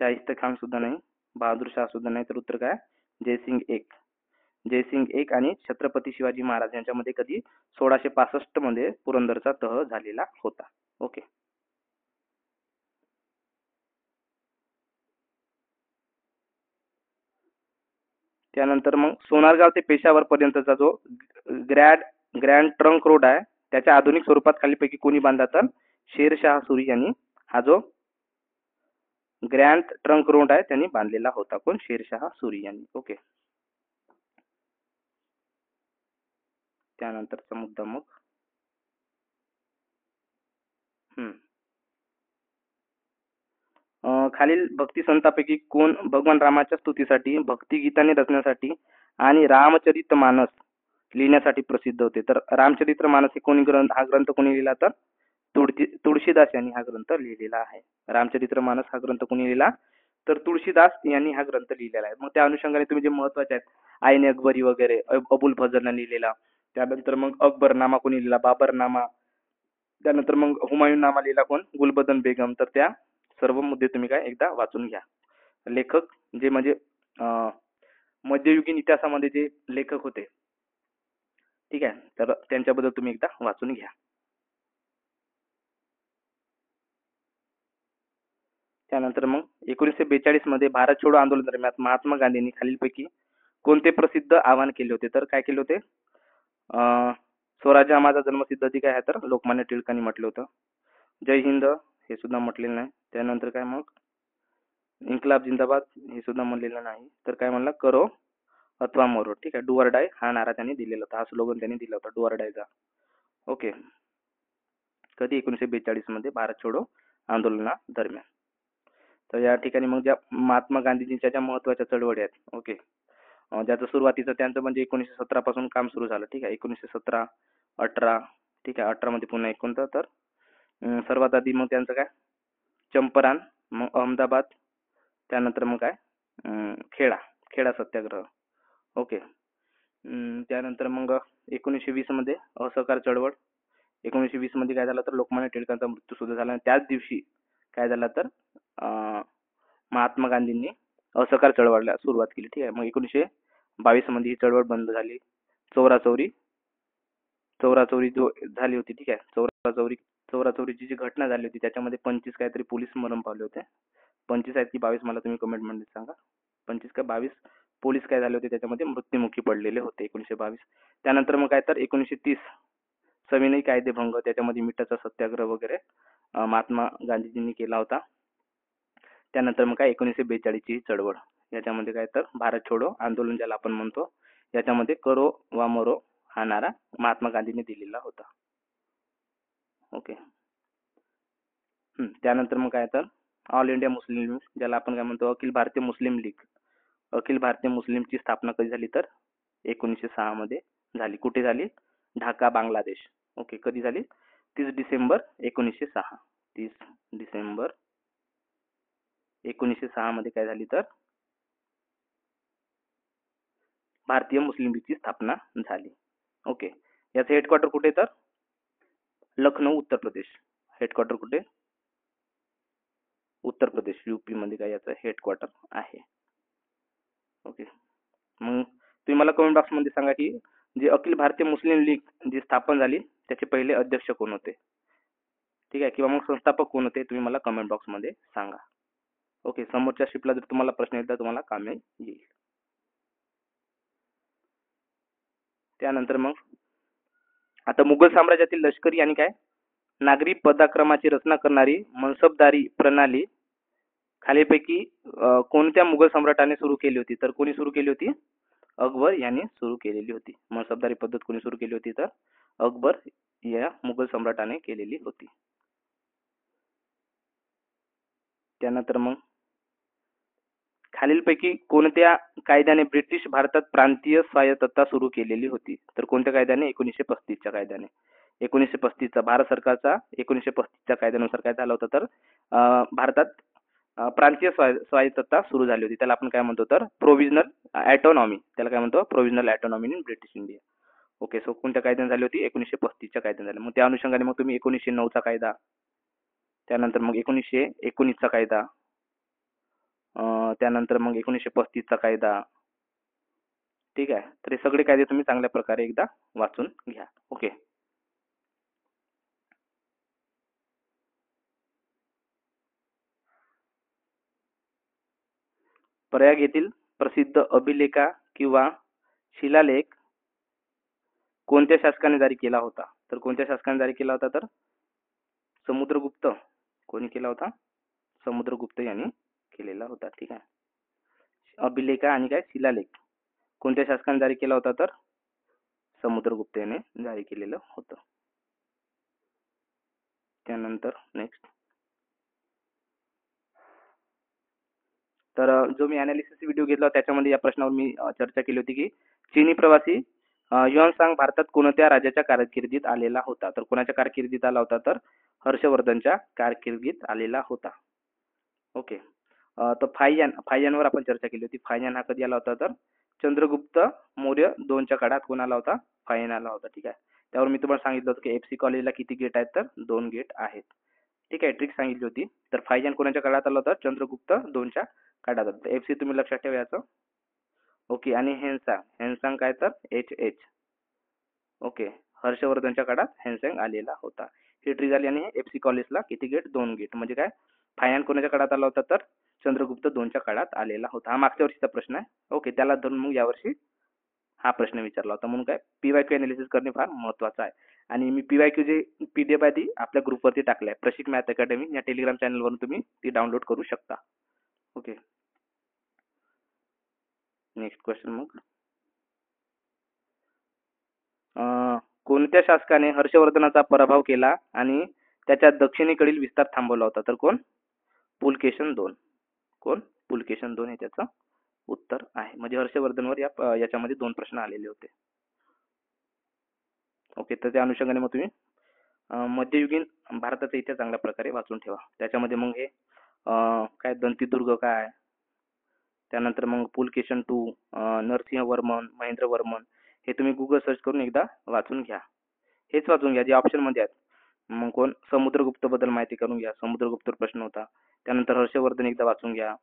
A: शाहिस्ते खान सुद्धा नाही. बहादूर शाह सुद्धा नाही. तर उत्तर काय? जयसिंग एक. जयसिंग एक आणि छत्रपती शिवाजी महाराज यांच्यामध्ये कधी 1665 मध्ये पुरंदरचा तह झालेला होता. ओके. त्यानंतर मग सोनारगाव ते पेशावर पर्यंतचा जो ग्रँड ग्रँड ट्रंक रोड आहे त्याच्या आधुनिक स्वरूपात खालीपैकी कोणी बांधला तर शेरशाह सुरी यांनी हा जो ग्रँड ट्रंक रोड आहे त्यांनी बांधलेला होता. कोण? शेरशाह सुरी यांनी. ओके. त्यानंतरचा मुद्दा मग खालील भक्ती संतांपैकी कोण भगवान रामाच्या स्तुतीसाठी भक्तिगीताने रचण्यासाठी आणि रामचरित मानस लिहिण्यासाठी प्रसिद्ध होते? तर रामचरित्र मानस हे कोणी ग्रंथ हा ग्रंथ कोणी लिहिला तर तुळशीदास यांनी हा ग्रंथ लिहिलेला आहे. रामचरित्र मानस हा ग्रंथ कोणी लिहिला तर तुळशीदास यांनी हा ग्रंथ लिहिलेला आहे. मग त्या अनुषंगाने तुम्ही जे महत्वाचे आहेत आईने अकबरी वगैरे अबुल फजलने लिहिलेला, त्यानंतर मग अकबरनामा कोणी लिहिला? बाबरनामा. त्यानंतर मग हुमायून नामा लिहिला कोण? गुलबदन बेगम. तर त्या सर्व मुद्दे तुम्ही काय एकदा वाचून घ्या. लेखक जे म्हणजे मध्ययुगीन इतिहासामध्ये जे लेखक होते, ठीक आहे, तर त्यांच्याबद्दल तुम्ही एकदा वाचून घ्या. त्यानंतर मग 1942 मध्ये भारत छोडो आंदोलन दरम्यान महात्मा गांधींनी खालीलपैकी कोणते प्रसिद्ध आवाहन केले होते? तर काय केले होते? स्वराज्य हा माझा जन्मसिद्ध अधिकार आहे, तर लोकमान्य टिळकांनी म्हटलं होतं. जय हिंद हे सुद्धा म्हटलेलं नाही. त्यानंतर काय मग इन्कलाब जिंदाबाद हे सुद्धा म्हणलेलं नाही. तर काय म्हणलं? करो अथवा मरो. ठीक आहे, डू ऑर डाय हा नारा त्यांनी दिलेला होता, हा स्लोगन त्यांनी दिला होता, डू ऑर डायचा. ओके. कधी? 1942 मध्ये भारत छोडो आंदोलना दरम्यान. तर या ठिकाणी मग ज्या महात्मा गांधीजींच्या ज्या महत्वाच्या चळवळी आहेत, ओके, ज्याचं सुरुवातीचं त्यांचं म्हणजे 1917 पासून काम सुरू झालं. ठीक आहे, 1917, 18, ठीक आहे, 18 मध्ये पुन्हा कोणतं तर सर्वात आधी मग त्यांचं काय चंपरान, मग अहमदाबाद, त्यानंतर मग काय खेडा खेडा सत्याग्रह. ओके. त्यानंतर मग 1920 मध्ये असहकार चळवळ. 1920 मध्ये काय झालं तर लोकमान्य टिळकांचा मृत्यू सुद्धा झाला आणि त्याच दिवशी काय झालं तर महात्मा गांधींनी असहकार चळवळला सुरुवात केली. ठीक आहे, मग 1922 मध्ये ही चळवळ बंद झाली. चौराचौरी चौराचौरी जो झाली होती, ठीक आहे, चौराचौरीची जी घटना झाली होती त्याच्यामध्ये 25 काहीतरी पोलीस मरण पावले होते. 25 आहेत की 22 मला तुम्ही कमेंट मध्ये सांगा. 25 का 22 पोलीस काय झाले होते त्याच्यामध्ये मृत्युमुखी पडलेले होते 1922. त्यानंतर मग काय तर 1930 सविनय कायदेभंग, त्याच्यामध्ये मिठाचा सत्याग्रह वगैरे महात्मा गांधीजींनी केला होता. त्यानंतर मग काय 1942 ची चळवळ, याच्यामध्ये काय तर भारत छोडो आंदोलन ज्याला आपण म्हणतो, याच्यामध्ये करो वा मरो हा नारा महात्मा गांधींनी दिलेला होता. ओके. त्यानंतर मग काय तर ऑल इंडिया मुस्लिम लीग, ज्याला आपण काय म्हणतो अखिल भारतीय मुस्लिम लीग, अखिल भारतीय मुस्लिमची स्थापना कधी झाली तर 1906 मध्ये झाली. कुठे झाली? ढाका, बांगलादेश. ओके. कधी झाली? 30 डिसेंबर 1906. 30 डिसेंबर 1906 मध्ये काय झाली तर भारतीय मुस्लिम लीगची स्थापना झाली. ओके. याचं हेडक्वार्टर कुठे तर लखनौ, उत्तर प्रदेश. हेडक्वार्टर कुठे? उत्तर प्रदेश, यूपी मध्ये काय याचं हेडक्वार्टर आहे. ओके. मग तुम्ही मला कमेंट बॉक्स मध्ये सांगा की जे अखिल भारतीय मुस्लिम लीग जी स्थापन झाली त्याचे पहिले अध्यक्ष कोण होते, ठीक आहे, किंवा मग संस्थापक कोण होते, तुम्ही मला कमेंट बॉक्स मध्ये सांगा. ओके. समोरच्या शिफ्टला जर तुम्हाला प्रश्न येईल तर तुम्हाला कामे येईल. त्यानंतर मग आता मुघल साम्राज्यातील लष्करी आणि काय नागरी पदाक्रमाची रचना करणारी मनसबदारी प्रणाली खालीलपैकी कोणत्या मुघल सम्राटाने सुरू केली होती? तर कोणी सुरू केली होती? अकबर यांनी सुरू केलेली होती. मनसबदारी पद्धत कोणी सुरू केली होती? तर अकबर या मुघल सम्राटाने केलेली होती. त्यानंतर मग खालीलपैकी कोणत्या कायद्याने ब्रिटिश भारतात प्रांतीय स्वायत्तता सुरू केलेली होती? तर कोणत्या कायद्याने? 1935 च्या कायद्याने. 1935 चा भारत सरकारचा 1935 च्या कायद्यानुसार काय झालं होतं? तर भारतात प्रांतीय स्वायत्तता सुरू झाली होती. त्याला आपण काय म्हणतो? तर प्रोव्हिजनल ऑटोनॉमी. त्याला काय म्हणतो? Provisional autonomy in British India. Okay, so कोणत्या कायद्याने झाली होती? 1935 च्या कायद्याने झाली. मग त्या अनुषंगाने मग तुम्ही 1909 चा कायदा, त्यानंतर मग 1919 चा कायदा, त्यानंतर मग 1935 चा कायदा. ठीक आहे, तर हे सगळे कायदे तुम्ही चांगल्या प्रकारे एकदा वाचून घ्या. ओके. प्रयाग येथील प्रसिद्ध अभिलेखा किंवा शिलालेख कोणत्या शासकाने जारी केला होता? तर कोणत्या शासकाने जारी केला होता? तर समुद्रगुप्त. कोणी केला होता? समुद्रगुप्त यांनी केलेला होता. ठीक आहे. अभिलेखा आणि काय शिलालेख कोणत्या शासकाने जारी केला होता? तर समुद्रगुप्त याने जारी केलेलं होतं. त्यानंतर नेक्स्ट, तर जो मी अनालिसिस व्हिडिओ घेतला त्याच्यामध्ये या प्रश्नावर मी चर्चा केली होती की चीनी प्रवासी युआनसांग भारतात कोणत्या राजाच्या कारकिर्दीत आलेला होता? तर कोणाच्या कारकिर्दीत आला होता? तर हर्षवर्धनच्या कारकिर्दीत आलेला होता. ओके. तर फाययानवर आपण चर्चा केली होती. फाययान हा कधी आला होता? तर चंद्रगुप्त मौर्य 2 च्या काळात कोण आला होता? फाययान आला होता. ठीक आहे. त्यावर मी तुम्हाला सांगितलं होतं की एफसी कॉलेजला किती गेट आहेत? तर 2 गेट आहेत. ठीक आहे, ट्रिक सांगितली होती. तर फाययान कोणाच्या काळात आला होता? चंद्रगुप्त 2 च्या काढा जातात. एफसी तुम्ही लक्षात ठेवा याचं. ओके. आणि हेनसांग काय? तर एच. ओके. हर्षवर्धनच्या काळात हेनसांग आलेला होता. ही ट्री झाली. आणि एफसी कॉलेजला किती गेट? 2 गेट. म्हणजे काय? फाययान कोणाच्या काळात आला होता? तर चंद्रगुप्त 2 च्या काळात आलेला होता. हा मागच्या वर्षीचा प्रश्न आहे. ओके, त्याला धरून मग यावर्षी हा प्रश्न विचारला होता. म्हणून काय पीवायक्यू अनालिसिस करणे फार महत्वाचं आहे. आणि मी पीवायक्यू जे पीडीएफ आहे ती आपल्या ग्रुपवरती टाकलाय, प्रशिक मॅथ अकॅडमी या टेलिग्राम चॅनलवरून तुम्ही ती डाउनलोड करू शकता. ओके. नेक्स्ट क्वेश्चन मग, कोणत्या शासकाने हर्षवर्धनाचा पराभव केला आणि त्याच्या दक्षिणेकडील विस्तार थांबवला होता? तर कोण? पुलकेशन 2. कोण? पुलकेशन 2 हे त्याचं उत्तर आहे. म्हणजे हर्षवर्धनवर याच्यामध्ये 2 प्रश्न आलेले होते. ओके, तर त्या अनुषंगाने मग तुम्ही मध्ययुगीन भारताचा इतिहास चांगल्या प्रकारे वाचून ठेवा. त्याच्यामध्ये मग हे काय दंतीदुर्ग काय, त्यानंतर मग पुलकेशन 2, नरसिंहवर्मन, महेंद्रवर्मन, हे तुम्ही गुगल सर्च करून एकदा वाचून घ्या. हेच वाचून घ्या जे ऑप्शन मध्ये आहेत. मग कोण? समुद्रगुप्त बद्दल माहिती करून घ्या. समुद्रगुप्त प्रश्न होता. त्यानंतर हर्षवर्धन एकदा वाचून घ्या.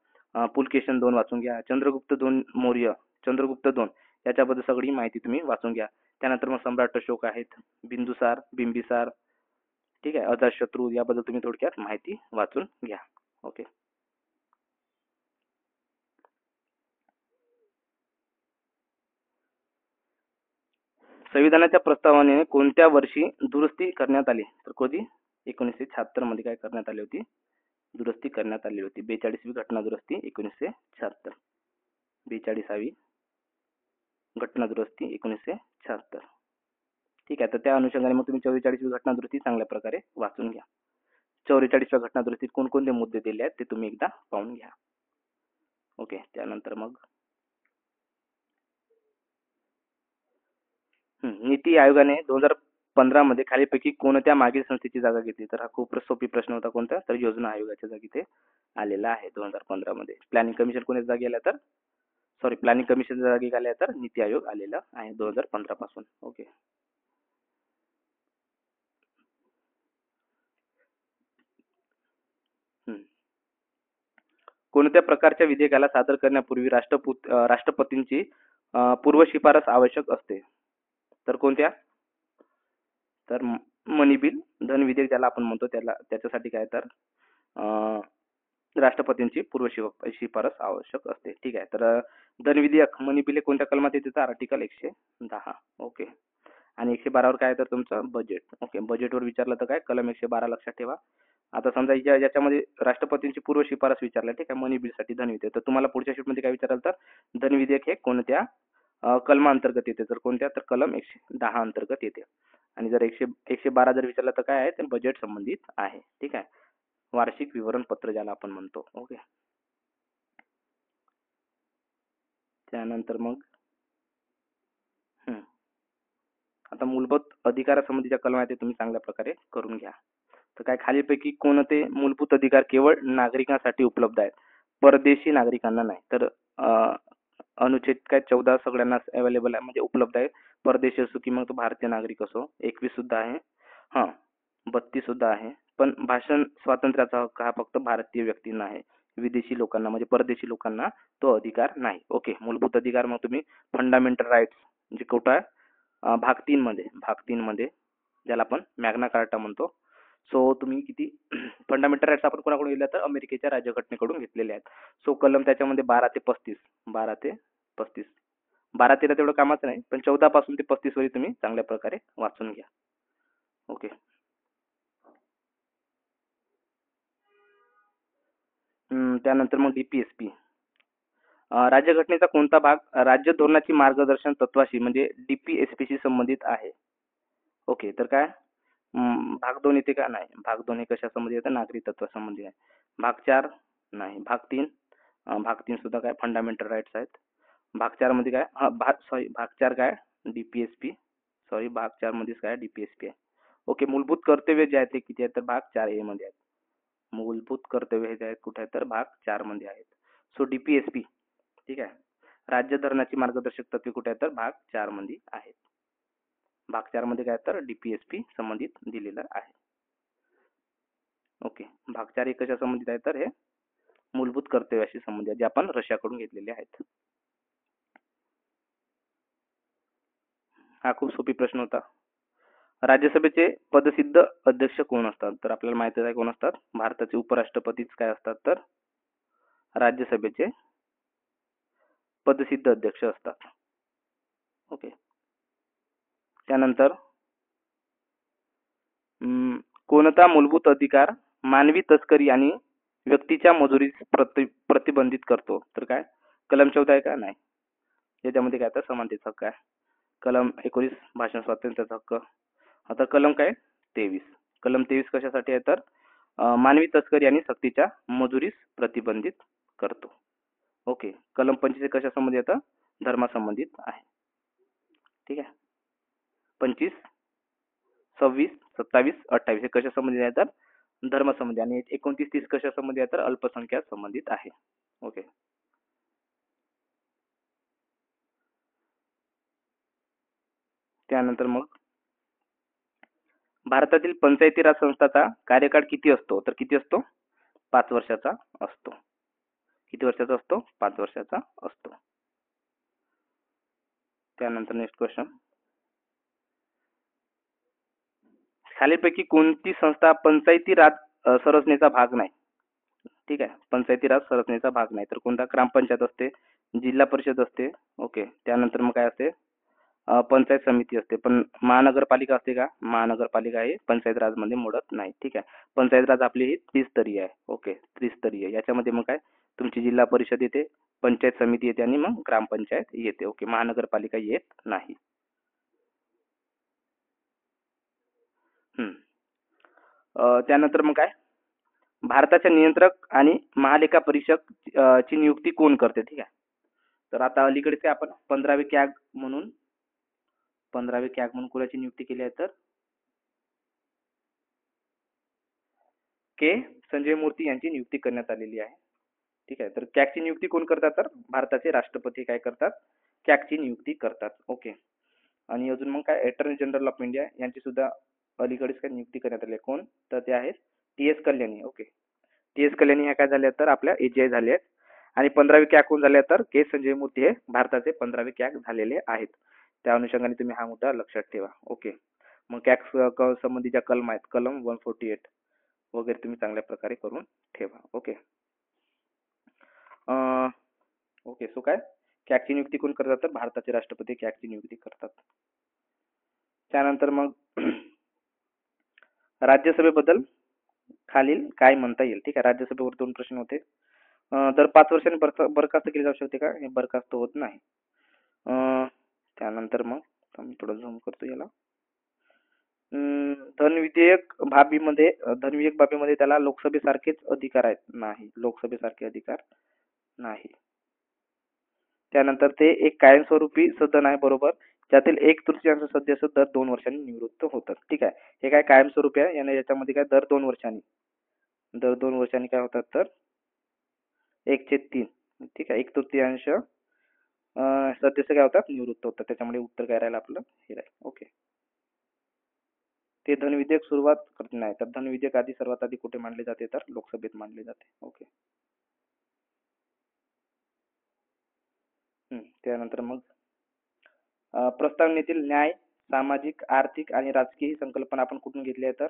A: पुलकेशन 2 वाचून घ्या. चंद्रगुप्त 2 मौर्य, चंद्रगुप्त 2 याच्याबद्दल सगळी माहिती तुम्ही वाचून घ्या. त्यानंतर मग सम्राट अशोक आहेत, बिंदुसार, बिंबिसार, ठीक आहे, अजातशत्रू, याबद्दल तुम्ही थोडक्यात माहिती वाचून घ्या. ओके. संविधानाच्या प्रस्तावनेने कोणत्या वर्षी दुरुस्ती करण्यात आली? तर कधी? 1976 मध्ये काय करण्यात आली होती? दुरुस्ती करण्यात आली होती. 42वी घटना दुरुस्ती 1976. 42वी घटना दुरुस्ती 1976. ठीक आहे, तर त्या अनुषंगाने मग तुम्ही 44वी घटना दुरुस्ती चांगल्या प्रकारे वाचून घ्या. 44व्या घटना दुरुस्तीत कोणकोणते मुद्दे दिले आहेत ते तुम्ही एकदा पाहून घ्या. ओके. त्यानंतर मग नीती आयोगाने 2015 मध्ये खालीलपैकी कोणत्या मागील संस्थेची जागा घेतली? तर हा खूप सोपी प्रश्न होता. कोणता? तर योजना आयोगाच्या जागी ते आलेला आहे 2015 मध्ये. प्लॅनिंग कमिशन कोणाच्या जागी आला? तर प्लॅनिंग कमिशन जागी आल्या तर नीती आयोग आलेला आहे 2015 पासून. ओके. कोणत्या प्रकारच्या विधेयकाला सादर करण्यापूर्वी राष्ट्रपतींची पूर्व शिफारस आवश्यक असते? तर कोणत्या? तर मनी बिल, धन विधेयक ज्याला आपण म्हणतो त्याला, त्याच्यासाठी काय? तर राष्ट्रपतींची पूर्व शिफारस आवश्यक असते. ठीक आहे, तर धन विधेयक, मनी बिल कोणत्या कलमात येते? तर आर्टिकल 110. ओके. आणि 112 वर काय आहे तर तुमचं बजेट. ओके, बजेटवर विचारलं तर काय कलम 112 लक्षात ठेवा. आता समजा याच्यामध्ये राष्ट्रपतींची पूर्व शिफारस विचारल्या, ठीक आहे, मनी बिलसाठी धनविधेयक. तर तुम्हाला पुढच्या शीटमध्ये काय विचाराल तर धनविधेयक हे कोणत्या कलमाअंतर्गत येते, तर कोणत्या तर कलम 110 अंतर्गत येते. आणि जर 112 जर विचारलं तर काय आहे तर बजेट संबंधित आहे, ठीक आहे, वार्षिक विवरणपत्र ज्याला आपण म्हणतो. ओके, त्यानंतर मग आता मूलभूत अधिकारासंबंधीच्या कलम आहेत ते तुम्ही चांगल्या प्रकारे करून घ्या. तर काय खालीलपैकी कोणते मूलभूत अधिकार केवळ नागरिकांसाठी उपलब्ध आहेत, परदेशी नागरिकांना नाही. तर अनुच्छेद काय 14 सगळ्यांना अवेलेबल आहे, म्हणजे उपलब्ध आहे. परदेशी असो की मग तो भारतीय नागरिक असो. 21 सुद्धा आहे, हा 32 सुद्धा आहे. पण भाषण स्वातंत्र्याचा हक्क हा फक्त भारतीय व्यक्तींना आहे, विदेशी लोकांना म्हणजे परदेशी लोकांना तो अधिकार नाही. ओके, मूलभूत अधिकार मग तुम्ही फंडामेंटल राईट्स म्हणजे कुठं आहे भाग 3 मध्ये ज्याला आपण मॅग्ना कार्टा म्हणतो. सो तुम्ही किती फंडामेंटल राईट्स आपण कोणाकडून घेतल्या तर अमेरिकेच्या राज्यघटनेकडून घेतलेले आहेत. सो कलम त्याच्यामध्ये 12 ते 35, 12 ते 35, 12-13 तेवढं कामाचं नाही, पण 14 पासून ते 35 वरी तुम्ही चांगल्या प्रकारे वाचून घ्या. ओके, त्यानंतर मग डीपीएसपी. राज्यघटनेचा कोणता भाग राज्य धोरणाची मार्गदर्शन तत्वाशी म्हणजे डीपीएसपी संबंधित आहे? ओके, तर काय भाग 2 येते का नाही, भाग 2 हे कशा संबंधित येतं नागरी तत्व संबंधित आहे. भाग 4 नाही, भाग 3 सुद्धा काय फंडामेंटल राईट्स आहेत. भाग 4 मध्ये काय भाग 4 काय डीपीएसपी, भाग 4 मध्येच काय डीपीएसपी आहे. ओके, मूलभूत कर्तव्य जे आहेत ते किती आहेत तर भाग 4A मध्ये आहेत. मूलभूत कर्तव्य हे जे आहेत कुठे आहेत तर भाग 4 मध्ये आहेत. सो डीपीएसपी, ठीक आहे, राज्य धोरणाची मार्गदर्शक तत्वे कुठे आहेत तर भाग 4 मध्ये आहेत. भाग 4 मध्ये काय तर डीपीएसपी संबंधित दिलेलं आहे. ओके, भाग 4 हे कशा संबंधित आहे तर हे मूलभूत कर्तव्याशी संबंधित आहे, जे आपण रशियाकडून घेतलेले आहेत. हा खूप सोपी प्रश्न होता. राज्यसभेचे पदसिद्ध अध्यक्ष कोण असतात, तर आपल्याला माहिती आहे कोण असतात, भारताचे उपराष्ट्रपतीच काय असतात तर राज्यसभेचे पदसिद्ध अध्यक्ष असतात. ओके, त्यानंतर कोणता मूलभूत अधिकार मानवी तस्करी आणि व्यक्तीच्या मजुरीस प्रतिबंधित करतो, तर काय कलम 14 आहे का नाही, याच्यामध्ये काय तर समानतेचा हक्क आहे. कलम 19 भाषण स्वातंत्र्याचा हक्क. आता कलम काय 23, कलम 23 कशासाठी आहे तर मानवी तस्करी आणि सक्तीच्या मजुरीस प्रतिबंधित करतो. ओके, कलम 25 कशा संबंधित येतं धर्मासंबंधित आहे, ठीक आहे. 25, 26, 27, 28 हे कशा संबंधित आहे तर धर्म संबंधी, आणि 29, 30 कशा संबंधित आहे तर अल्पसंख्याक संबंधित आहे. ओके, त्यानंतर मग भारतातील पंचायती राज संस्थाचा कार्यकाळ किती असतो, तर किती असतो 5 वर्षाचा असतो. किती वर्षाचा असतो 5 वर्षाचा असतो. त्यानंतर नेक्स्ट क्वेश्चन, खालीलपैकी कोणती संस्था पंचायती राज संरचनेचा भाग नाही, ठीक आहे, पंचायती राज संरचनेचा भाग नाही, तर कोणता ग्रामपंचायत असते, जिल्हा परिषद असते. ओके, त्यानंतर मग काय असते पंचायत समिती असते. पण महानगरपालिका असते का, महानगरपालिका हे पंचायत राज मध्ये मोडत नाही, ठीक आहे. पंचायत राज आपली ही त्रिस्तरीय आहे. ओके, त्रिस्तरीय, याच्यामध्ये मग काय तुमची जिल्हा परिषद येते, पंचायत समिती येते आणि मग ग्रामपंचायत येते. ओके, महानगरपालिका येत नाही. त्यानंतर मग काय भारताच्या नियंत्रक आणि महालेखा परीक्षक ची नियुक्ती कोण करते, ठीक आहे. तर आता अलीकडेच काय आपण 15वे कॅग म्हणून 15वे कॅग म्हणून कोणाची नियुक्ती केली आहे तर के संजय मूर्ती यांची नियुक्ती करण्यात आलेली आहे, ठीक आहे. तर कॅगची नियुक्ती कोण करतात तर भारताचे राष्ट्रपती काय करतात कॅगची नियुक्ती करतात. ओके, आणि अजून मग काय अटॉर्नी जनरल ऑफ इंडिया यांची सुद्धा अलीकडेच काय नियुक्ती करण्यात आली आहे. कोण तर ते आहेत T.S.. Kalyani. Okay, T.S.. Kalyani ह्या काय झाल्या तर आपल्या एजीआय झाले आहेत. आणि 15वे कॅग कोण झाले तर के संजय मूर्ती हे भारताचे 15वे कॅग झालेले आहेत. त्या अनुषंगाने तुम्ही हा मुद्दा लक्षात ठेवा. ओके, मग कॅग संबंधीच्या कलम आहेत कलम 148 वगैरे तुम्ही चांगल्या प्रकारे करून ठेवा. ओके, ओके, सो काय कॅगची नियुक्ती कोण करतात तर भारताचे राष्ट्रपती कॅगची नियुक्ती करतात. त्यानंतर मग राज्यसभेबद्दल खालील काय म्हणता येईल. ठीक आहे, राज्यसभेवर 2 प्रश्न होते. दर 5 वर्षांनी बरखास्त केली जाऊ शकते का? हे बरखास्त होत नाही. त्यानंतर मग मी थोडं झूम करतो याला. धनविधेयक बाबीमध्ये त्याला लोकसभेसारखेच अधिकार आहेत. नाही, लोकसभेसारखे अधिकार नाही. त्यानंतर ते एक कायमस्वरूपी सदन आहे, बरोबर, ज्यातील 1/3 सदस्य दर 2 वर्षांनी निवृत्त होतात. ठीक आहे, हे काय कायमस्वरूपी आहे, याच्यामध्ये काय दर 2 वर्षांनी काय होतात तर 1/3. ठीक आहे, 1/3 सदस्य काय होतात, निवृत्त होतात. त्याच्यामुळे उत्तर काय राहील आपलं, हे राहील. ओके. ते धनविधेयक सुरुवात करते नाही, तर धनविधेयक सर्वात आधी कुठे मांडले जाते तर लोकसभेत मांडले जाते. ओके. त्यानंतर मग प्रस्तावनेतील न्याय, सामाजिक, आर्थिक आणि राजकीय ही संकल्पना आपण कुठून घेतली आहे तर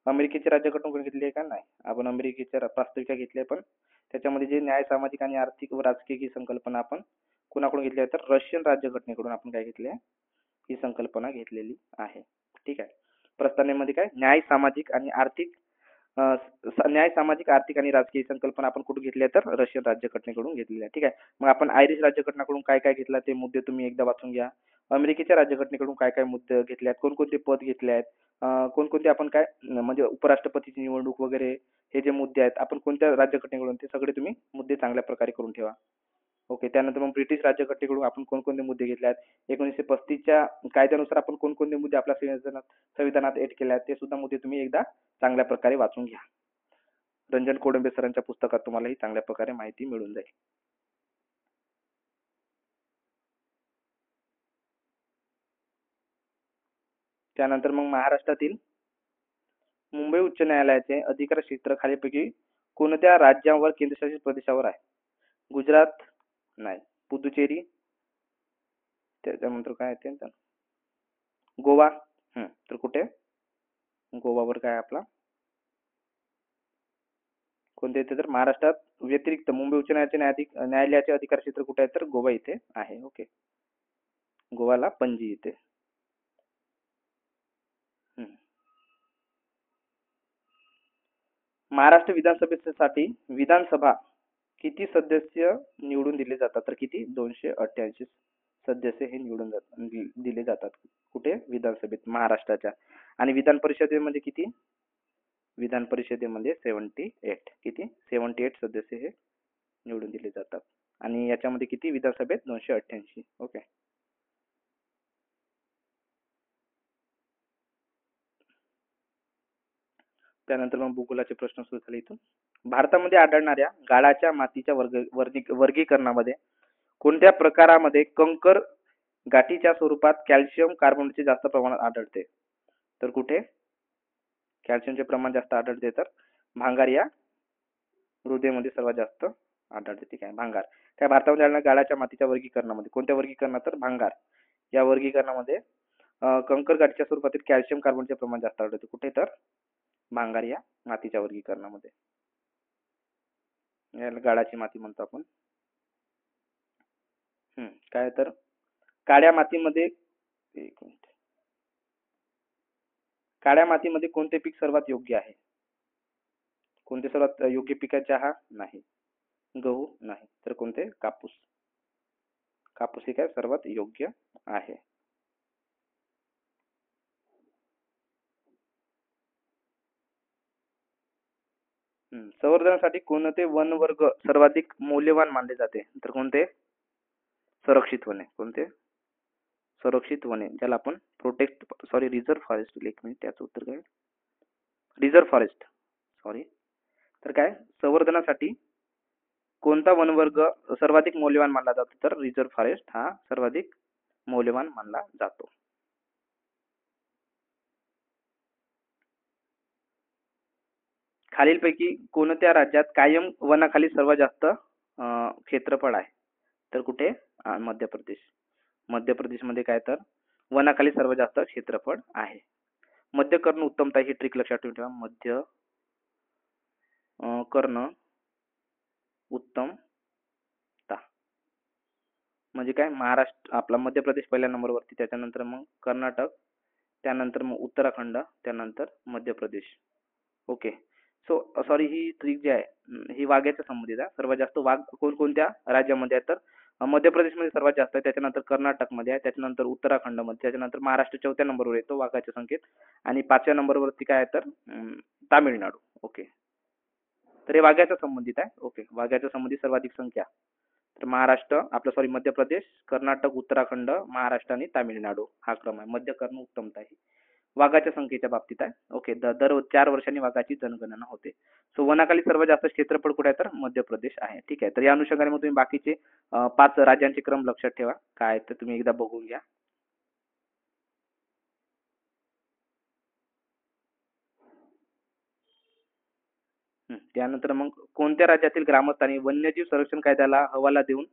A: अमेरिकेच्या राज्यघटनेकडून घेतली आहे का? नाही, आपण अमेरिकेच्या प्रास्ताविका घेतली आहे, पण त्याच्यामध्ये जे न्याय, सामाजिक आणि आर्थिक व राजकीय ही संकल्पना आपण कुणाकडून घेतली आहे तर रशियन राज्यघटनेकडून आपण काय घेतली आहे, ही संकल्पना घेतलेली आहे. ठीक आहे, प्रस्तावनेमध्ये काय न्याय, सामाजिक, आर्थिक आणि राजकीय संकल्पना आपण कुठून घेतली आहे तर रशियन राज्यघटनेकडून घेतलेली आहे. ठीक आहे, मग आपण आयरिश राज्यघटनेकडून काय काय घेतलं ते मुद्दे तुम्ही एकदा वाचून घ्या. अमेरिकेच्या राज्यघटनेकडून काय काय मुद्दे घेतले आहेत, कोणकोणते पद घेतले आहेत, कोणकोणते आपण काय म्हणजे उपराष्ट्रपतीची निवडणूक वगैरे, हे जे मुद्दे आहेत आपण कोणत्या राज्यघटनेकडून, ते सगळे तुम्ही मुद्दे चांगल्या प्रकारे करून ठेवा. ओके. त्यानंतर मग ब्रिटिश राज्यघटनेकडून आपण कोणकोणते मुद्दे घेतले आहेत, 1935च्या कायद्यानुसार आपण कोणकोणते मुद्दे आपल्या संविधानात एड केले आहेत, ते सुद्धा मुद्दे तुम्ही एकदा चांगल्या प्रकारे वाचून घ्या. रंजन कोडंबे सरांच्या पुस्तकात तुम्हाला ही चांगल्या प्रकारे माहिती मिळून जाईल. त्यानंतर मग महाराष्ट्रातील मुंबई उच्च न्यायालयाचे अधिकार क्षेत्र खालीलपैकी कोणत्या राज्यावर केंद्रशासित प्रदेशावर आहे? गुजरात नाही, पुदुचेरी, त्याच्यानंतर काय येते गोवा. तर कुठे गोवावर काय आपला कोणते येते तर महाराष्ट्रात व्यतिरिक्त मुंबई उच्च न्यायालयाचे अधिकार क्षेत्र कुठे आहे तर गोवा इथे आहे. ओके, गोवाला पणजी इथे. महाराष्ट्र विधानसभेसाठी विधानसभा किती सदस्य निवडून दिले जातात तर किती? 288 सदस्य हे निवडून दिले जातात. कुठे? विधानसभेत महाराष्ट्राच्या. आणि विधान परिषदेमध्ये किती? विधान परिषदेमध्ये 78. किती? 78 सदस्य हे निवडून दिले जातात. आणि याच्यामध्ये किती? विधानसभेत 288. ओके. त्यानंतर मग भूगोलाचे प्रश्न सुरू झाले इथून. भारतामध्ये आढळणाऱ्या गाळाच्या मातीच्या वर्गीकरणामध्ये कोणत्या प्रकारामध्ये कंकर गाठीच्या स्वरूपात कॅल्शियम कार्बोनेटचे जास्त प्रमाणात आढळते? तर कुठे कॅल्शियमचे प्रमाण जास्त आढळते तर भांगार या मृदेमध्ये सर्वात जास्त आढळते. ठीक आहे, भांगार. काय भारतामध्ये आढळणाऱ्या गाळाच्या मातीच्या वर्गीकरणामध्ये कोणत्या वर्गीकरणात तर भांगार या वर्गीकरणामध्ये कंकर गाठीच्या स्वरूपातील कॅल्शियम कार्बोनेटचे प्रमाण जास्त आढळते. कुठे तर भांगार या मातीच्या वर्गीकरणामध्ये. याला गाळाची माती म्हणतो आपण. काय तर काळ्या मातीमध्ये काळ्या मातीमध्ये कोणते पीक सर्वात योग्य आहे? कोणते सर्वात योग्य पीक आहे? चहा नाही, गहू नाही, तर कोणते? कापूस. कापूस हे काय सर्वात योग्य आहे. संवर्धनासाठी कोणते वनवर्ग सर्वाधिक मौल्यवान मानले जाते? तर कोणते? संरक्षित वने. कोणते? संरक्षित वने, ज्याला आपण रिझर्व्ह फॉरेस्ट. एक मिनिट, त्याचं उत्तर काय? Reserve forest. तर काय संवर्धनासाठी कोणता वनवर्ग सर्वाधिक मौल्यवान मानला जातो? तर रिझर्व्ह फॉरेस्ट हा सर्वाधिक मौल्यवान मानला जातो. खालीलपैकी कोणत्या राज्यात कायम वनाखाली सर्वात जास्त क्षेत्रफळ आहे? तर कुठे? मध्य प्रदेश. मध्य प्रदेशमध्ये काय तर वनाखाली सर्वात जास्त क्षेत्रफळ आहे. मध्य कर्ण उत्तमता ही ट्रिक लक्षात ठेवून ठेवा. मध्य कर्ण उत्तमता म्हणजे काय? महाराष्ट्र आपला मध्य प्रदेश पहिल्या नंबरवरती, त्याच्यानंतर मग कर्नाटक, त्यानंतर मग उत्तराखंड, त्यानंतर Madhya Pradesh. Okay. So sorry, ही ट्रिक जी आहे ही वाघ्याच्या संबंधित आहे. सर्वात जास्त वाघ कोणकोणत्या राज्यामध्ये आहे तर मध्य प्रदेशमध्ये सर्वात जास्त आहे, त्याच्यानंतर कर्नाटकमध्ये आहे, त्याच्यानंतर उत्तराखंडमध्ये, त्याच्यानंतर महाराष्ट्र 4थ्या नंबरवर येतो वाघाच्या संख्येत, आणि 5व्या नंबरवरती काय आहे तर तामिळनाडू. ओके. तर हे वाघ्याच्या संबंधित आहे. ओके, वाघ्याच्या संबंधित सर्वाधिक संख्या तर महाराष्ट्र आपलं सॉरी मध्य प्रदेश, कर्नाटक, उत्तराखंड, महाराष्ट्र आणि तामिळनाडू हा क्रम आहे. मध्य कर्ण उत्तमता ही वाघाच्या संख्येच्या बाबतीत आहे. ओके. दर 4 वर्षांनी वाघाची जनगणना होते. सो वनाखाली सर्वात जास्त क्षेत्रफळ कुठे आहे तर मध्य प्रदेश आहे. ठीक आहे. तर या अनुषंगाने मग तुम्ही बाकीचे 5 राज्यांचे क्रम लक्षात ठेवा काय तर तुम्ही एकदा बघून घ्या. त्यानंतर मग कोणत्या राज्यातील ग्रामस्थांनी वन्यजीव संरक्षण कायद्याला हवाला देऊन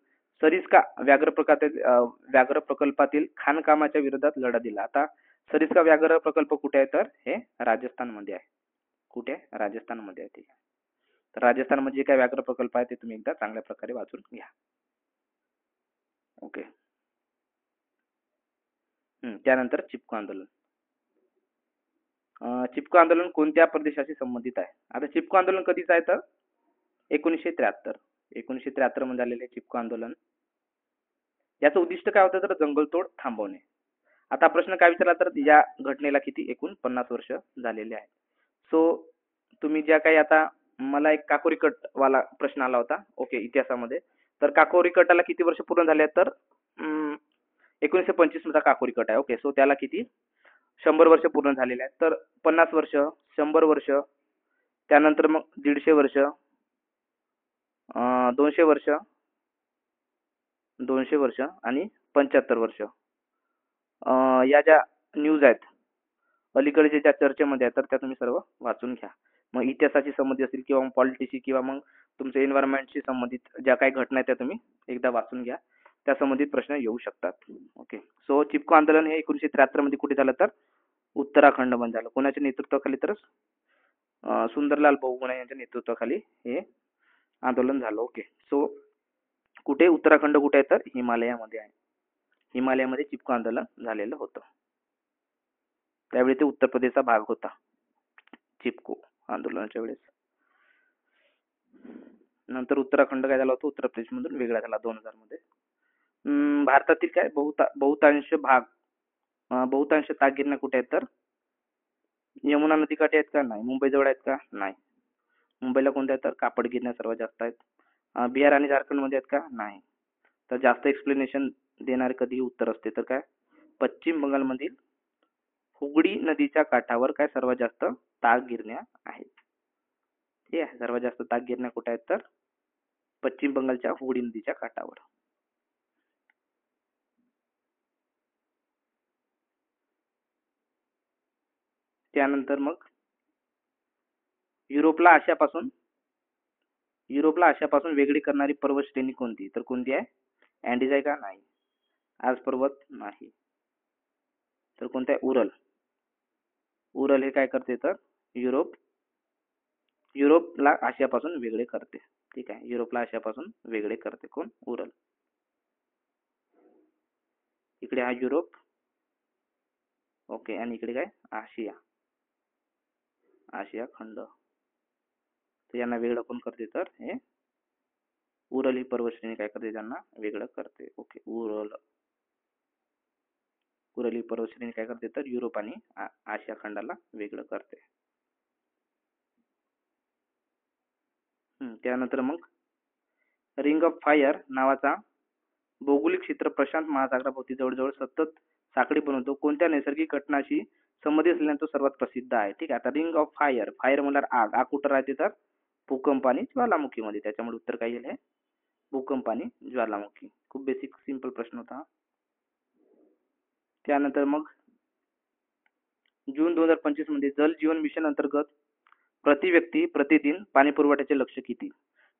A: सरिस्का व्याघ्र प्रकल्पातील खाणकामाच्या विरोधात लढा दिला? आता सरिस्का व्याघ्र प्रकल्प कुठे आहे तर हे राजस्थानमध्ये आहे. कुठे आहे? राजस्थानमध्ये आहे. ठीक आहे. तर राजस्थानमध्ये जे काही व्याघ्र प्रकल्प आहे ते तुम्ही एकदा चांगल्या प्रकारे वाचून घ्या. ओके. त्यानंतर चिपको आंदोलन. चिपको आंदोलन कोणत्या प्रदेशाशी संबंधित आहे? आता चिपको आंदोलन कधीच आहे तर 1973. 1973 मध्ये झालेले चिपको आंदोलन. याचं उद्दिष्ट काय होतं तर जंगलतोड थांबवणे. आता प्रश्न काय विचारला तर या घटनेला किती एकूण 50 वर्ष झालेले आहेत. सो तुम्ही ज्या काही आता मला एक काकोरी कट वाला प्रश्न आला होता. ओके, इतिहासामध्ये. तर काकोरी कटाला किती वर्ष पूर्ण झाले आहेत तर 1925 मध्ये काकोरी कट आहे. ओके. सो त्याला किती 100 वर्ष पूर्ण झालेले आहेत. तर 50 वर्ष, 100 वर्ष, त्यानंतर मग 150 वर्ष, 200 वर्ष, 200 वर्ष आणि 75 वर्ष. या ज्या न्यूज आहेत अलीकडे ज्या चर्चेमध्ये आहेत तर त्या तुम्ही सर्व वाचून घ्या. मग इतिहासाशी संबंधित असतील किंवा पॉलिटिक्सशी किंवा मग तुमच्या एन्व्हायरमेंटशी संबंधित ज्या काही घटना आहेत त्या तुम्ही एकदा वाचून घ्या. त्या संबंधित प्रश्न येऊ शकतात. ओके. सो चिपको आंदोलन हे 1973 मध्ये कुठे झालं तर उत्तराखंड मध्ये झालं. कोणाच्या नेतृत्वाखाली तर सुंदरलाल बहुगुणा यांच्या नेतृत्वाखाली हे आंदोलन झालं. ओके. सो कुठे उत्तराखंड कुठे आहे तर हिमालयामध्ये आहे. हिमालयामध्ये चिपको आंदोलन झालेलं होतं. त्यावेळी ते उत्तर प्रदेशचा भाग होता चिपको आंदोलनाच्या वेळेस. नंतर उत्तराखंड काय झाला होता उत्तर प्रदेश मधून वेगळा झाला 2000 मध्ये. भारतातील काय बहुतांश तागिरण्या कुठे आहेत तर यमुना नदीकाठी आहेत का? नाही. मुंबई जवळ आहेत का? नाही. मुंबईला कोणत्या आहेत तर कापड गिरण्या सर्वात जास्त आहेत. बिहार आणि झारखंड मध्ये आहेत का? नाही. तर जास्त एक्सप्लेनेशन देणारे कधी उत्तर असते तर काय पश्चिम बंगालमधील हुगळी नदीच्या काठावर काय सर्वात जास्त ताग गिरण्या आहेत. ठीक आहे. सर्वात जास्त ताग गिरण्या कुठे आहेत तर पश्चिम बंगालच्या हुगळी नदीच्या काठावर. त्यानंतर मग युरोपला आशियापासून वेगळी करणारी पर्वत श्रेणी कोणती तर कोणती आहे? अँडीज आहे का? नाही. आज पर्वत नाही. तर कोणता आहे? उरल. उरल हे काय करते तर युरोपला आशियापासून वेगळे करते. ठीक आहे. युरोपला आशियापासून वेगळे करते कोण? उरल. इकडे हा युरोप. ओके. आणि इकडे काय आशिया खंड. तर यांना वेगळं कोण करते तर हे उरल ही पर्वतश्रेणी काय करते त्यांना वेगळं करते. ओके. उरल ही पर्वतश्रेणी काय करते तर युरोप आणि आशिया खंडाला वेगळं करते. त्यानंतर मग रिंग ऑफ फायर नावाचा भौगोलिक क्षेत्र प्रशांत महासागराभोवती जवळजवळ सतत साखळी बनवतो. कोणत्या नैसर्गिक घटनाशी संबंधित असल्याने तो सर्वात प्रसिद्ध आहे. ठीक आहे. आता रिंग ऑफ फायर म्हणल्यावर आग कुठं राहते तर भूकंप आणि ज्वालामुखीमध्ये. त्याच्यामुळे उत्तर काय येईल? भूकंप आणि ज्वालामुखी. खूप बेसिक सिंपल प्रश्न होता. त्यानंतर मग जून 2025 मध्ये जल जीवन मिशन अंतर्गत प्रति व्यक्ती प्रतिदिन पाणी पुरवठ्याचे लक्ष्य किती?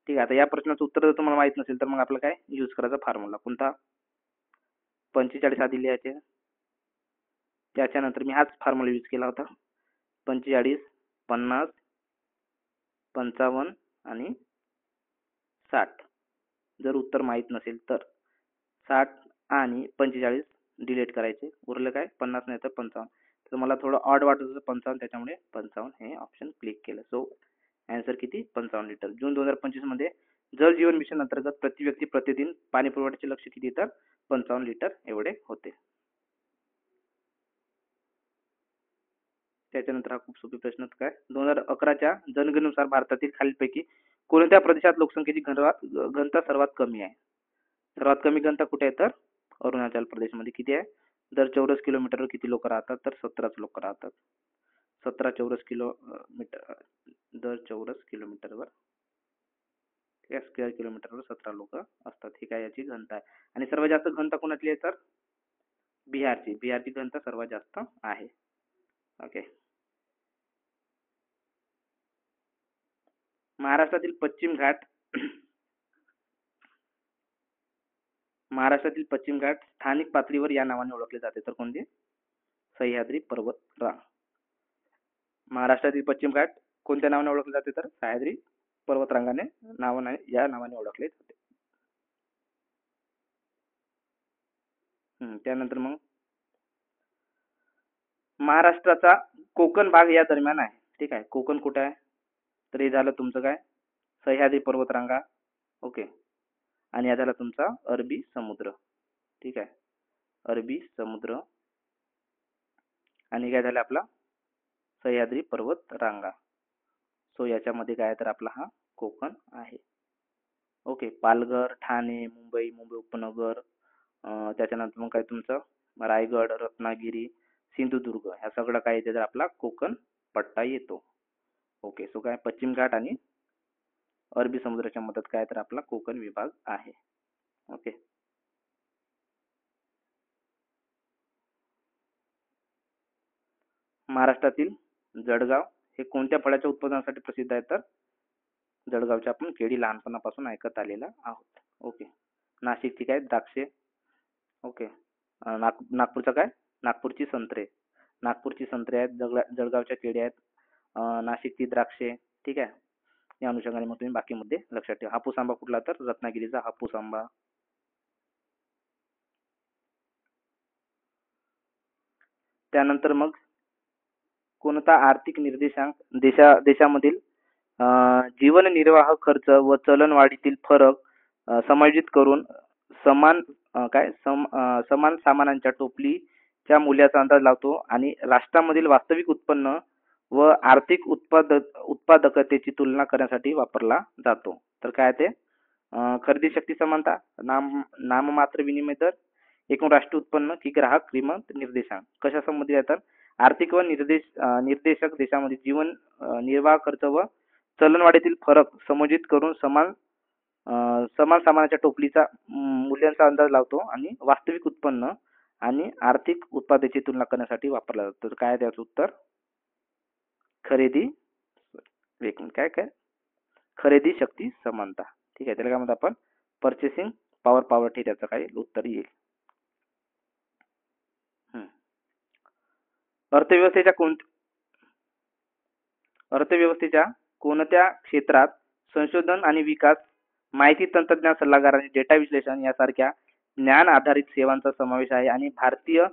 A: ठीक आहे. आता या प्रश्नाचं उत्तर जर तुम्हाला माहित नसेल तर मग आपलं काय यूज करायचा फॉर्म्युला कोणता? 45 आधी लिहायचे. त्याच्यानंतर मी हाच फॉर्म्युला यूज केला होता. 45, 50, 55 आणि 60. जर उत्तर माहित नसेल तर 60 आणि 45 डिलीट करायचे. उरलं काय 50 नाही तर 55. तर मला थोडं ऑड वाटत होतं 55, त्याच्यामुळे 55 हे ऑप्शन क्लिक केलं. सो आन्सर किती? 55 लिटर. जून 2025 मध्ये जल जीवन मिशन अंतर्गत प्रति व्यक्ती प्रतिदिन पाणी पुरवठ्याचे लक्ष्य किती? तर 55 लिटर एवढे होते. त्याच्यानंतर हा खूप सोपी प्रश्न काय? 2011च्या जनगणनेनुसार भारतातील खालीलपैकी कोणत्या प्रदेशात लोकसंख्येची घनता सर्वात कमी आहे? सर्वात कमी घनता कुठे आहे? तर अरुणाचल प्रदेशमध्ये. किती आहे? दर चौरस किलोमीटरवर किती लोक राहतात? तर 17 लोक राहतात. 17 चौरस मीटर दर चौरस किलोमीटरवर, स्क्वेअर किलोमीटरवर 17 लोक असतात. ही काय याची घनता आहे. आणि सर्वात जास्त घनता कोणाची आहे? तर बिहारची. बिहारची घनता सर्वात जास्त आहे. ओके. महाराष्ट्रातील पश्चिम घाट महाराष्ट्रातील पश्चिम घाट स्थानिक पातळीवर या नावाने ओळखले जाते. तर कोणते? सह्याद्री पर्वत रांग. महाराष्ट्रातील पश्चिम घाट कोणत्या नावाने ओळखले जाते? तर सह्याद्री पर्वतरांगाने या नावाने ओळखले जाते. त्यानंतर मग महाराष्ट्राचा कोकण भाग या दरम्यान आहे. ठीक आहे. कोकण कुठे आहे? तर हे झालं तुमचं काय? सह्याद्री पर्वतरांगा. ओके. आणि हा झाला तुमचा अरबी समुद्र. ठीक आहे. अरबी समुद्र आणि काय झालं आपला सह्याद्री पर्वत रांगा. सो याच्यामध्ये काय तर आपला हा कोकण आहे. ओके. पालघर, ठाणे, मुंबई उपनगर, त्याच्यानंतर मग काय तुमचं रायगड, रत्नागिरी, सिंधुदुर्ग, ह्या सगळं काय येते तर आपला कोकण पट्टा येतो. ओके. सो काय पश्चिम घाट आणि अरबी समुद्राच्या मदत काय तर आपला कोकण विभाग आहे. ओके. महाराष्ट्रातील जळगाव हे कोणत्या फळाच्या उत्पादनासाठी प्रसिद्ध आहे? तर जळगावची आपण केळी लहानपणापासून ऐकत आलेला आहोत. ओके. नाशिकची काय? द्राक्षे. ओके. नागपूरचं काय? नागपूरची संत्रे. नागपूरची संत्रे आहेत. जळगावच्या केळी आहेत. नाशिकची द्राक्षे. ठीक आहे. या अनुषंगाने मग तुम्ही बाकी मुद्दे लक्षात ठेवा. हापूस आंबा कुठला? तर रत्नागिरीचा हापूस आंबा. त्यानंतर मग कोणता आर्थिक निर्देशांक देशामधील जीवन निर्वाह खर्च व चलनवाढीतील फरक समायोजित करून समान सामानांच्या टोपलीच्या मूल्याचा अंदाज लावतो आणि राष्ट्रामधील वास्तविक उत्पन्न व आर्थिक उत्पादकतेची तुलना करण्यासाठी वापरला जातो. तर काय ते? खरेदी शक्ती समानता, नाममात्र विनिमय दर, एकूण राष्ट्रीय उत्पन्न की ग्राहक किंमत निर्देशांक. कशा संबंधित आहे? तर आर्थिक व निर्देशक देशामध्ये जीवन निर्वाह खर्च व चलनवाढीतील फरक समायोजित करून समान सामानाच्या टोपलीचा मूल्यांचा अंदाज लावतो आणि वास्तविक उत्पन्न आणि आर्थिक उत्पादनाची तुलना करण्यासाठी वापरला जातो. तर काय त्याचं उत्तर? खरेदी काय खरेदी शक्ती समानता. ठीक आहे. त्याला काय म्हणतो आपण? परचेसिंग पॉवर त्याचं काय उत्तर येईल. अर्थव्यवस्थेच्या कोणत्या क्षेत्रात संशोधन आणि विकास, माहिती तंत्रज्ञान सल्लागार आणि डेटा विश्लेषण यासारख्या ज्ञान आधारित सेवांचा समावेश आहे आणि भारतीय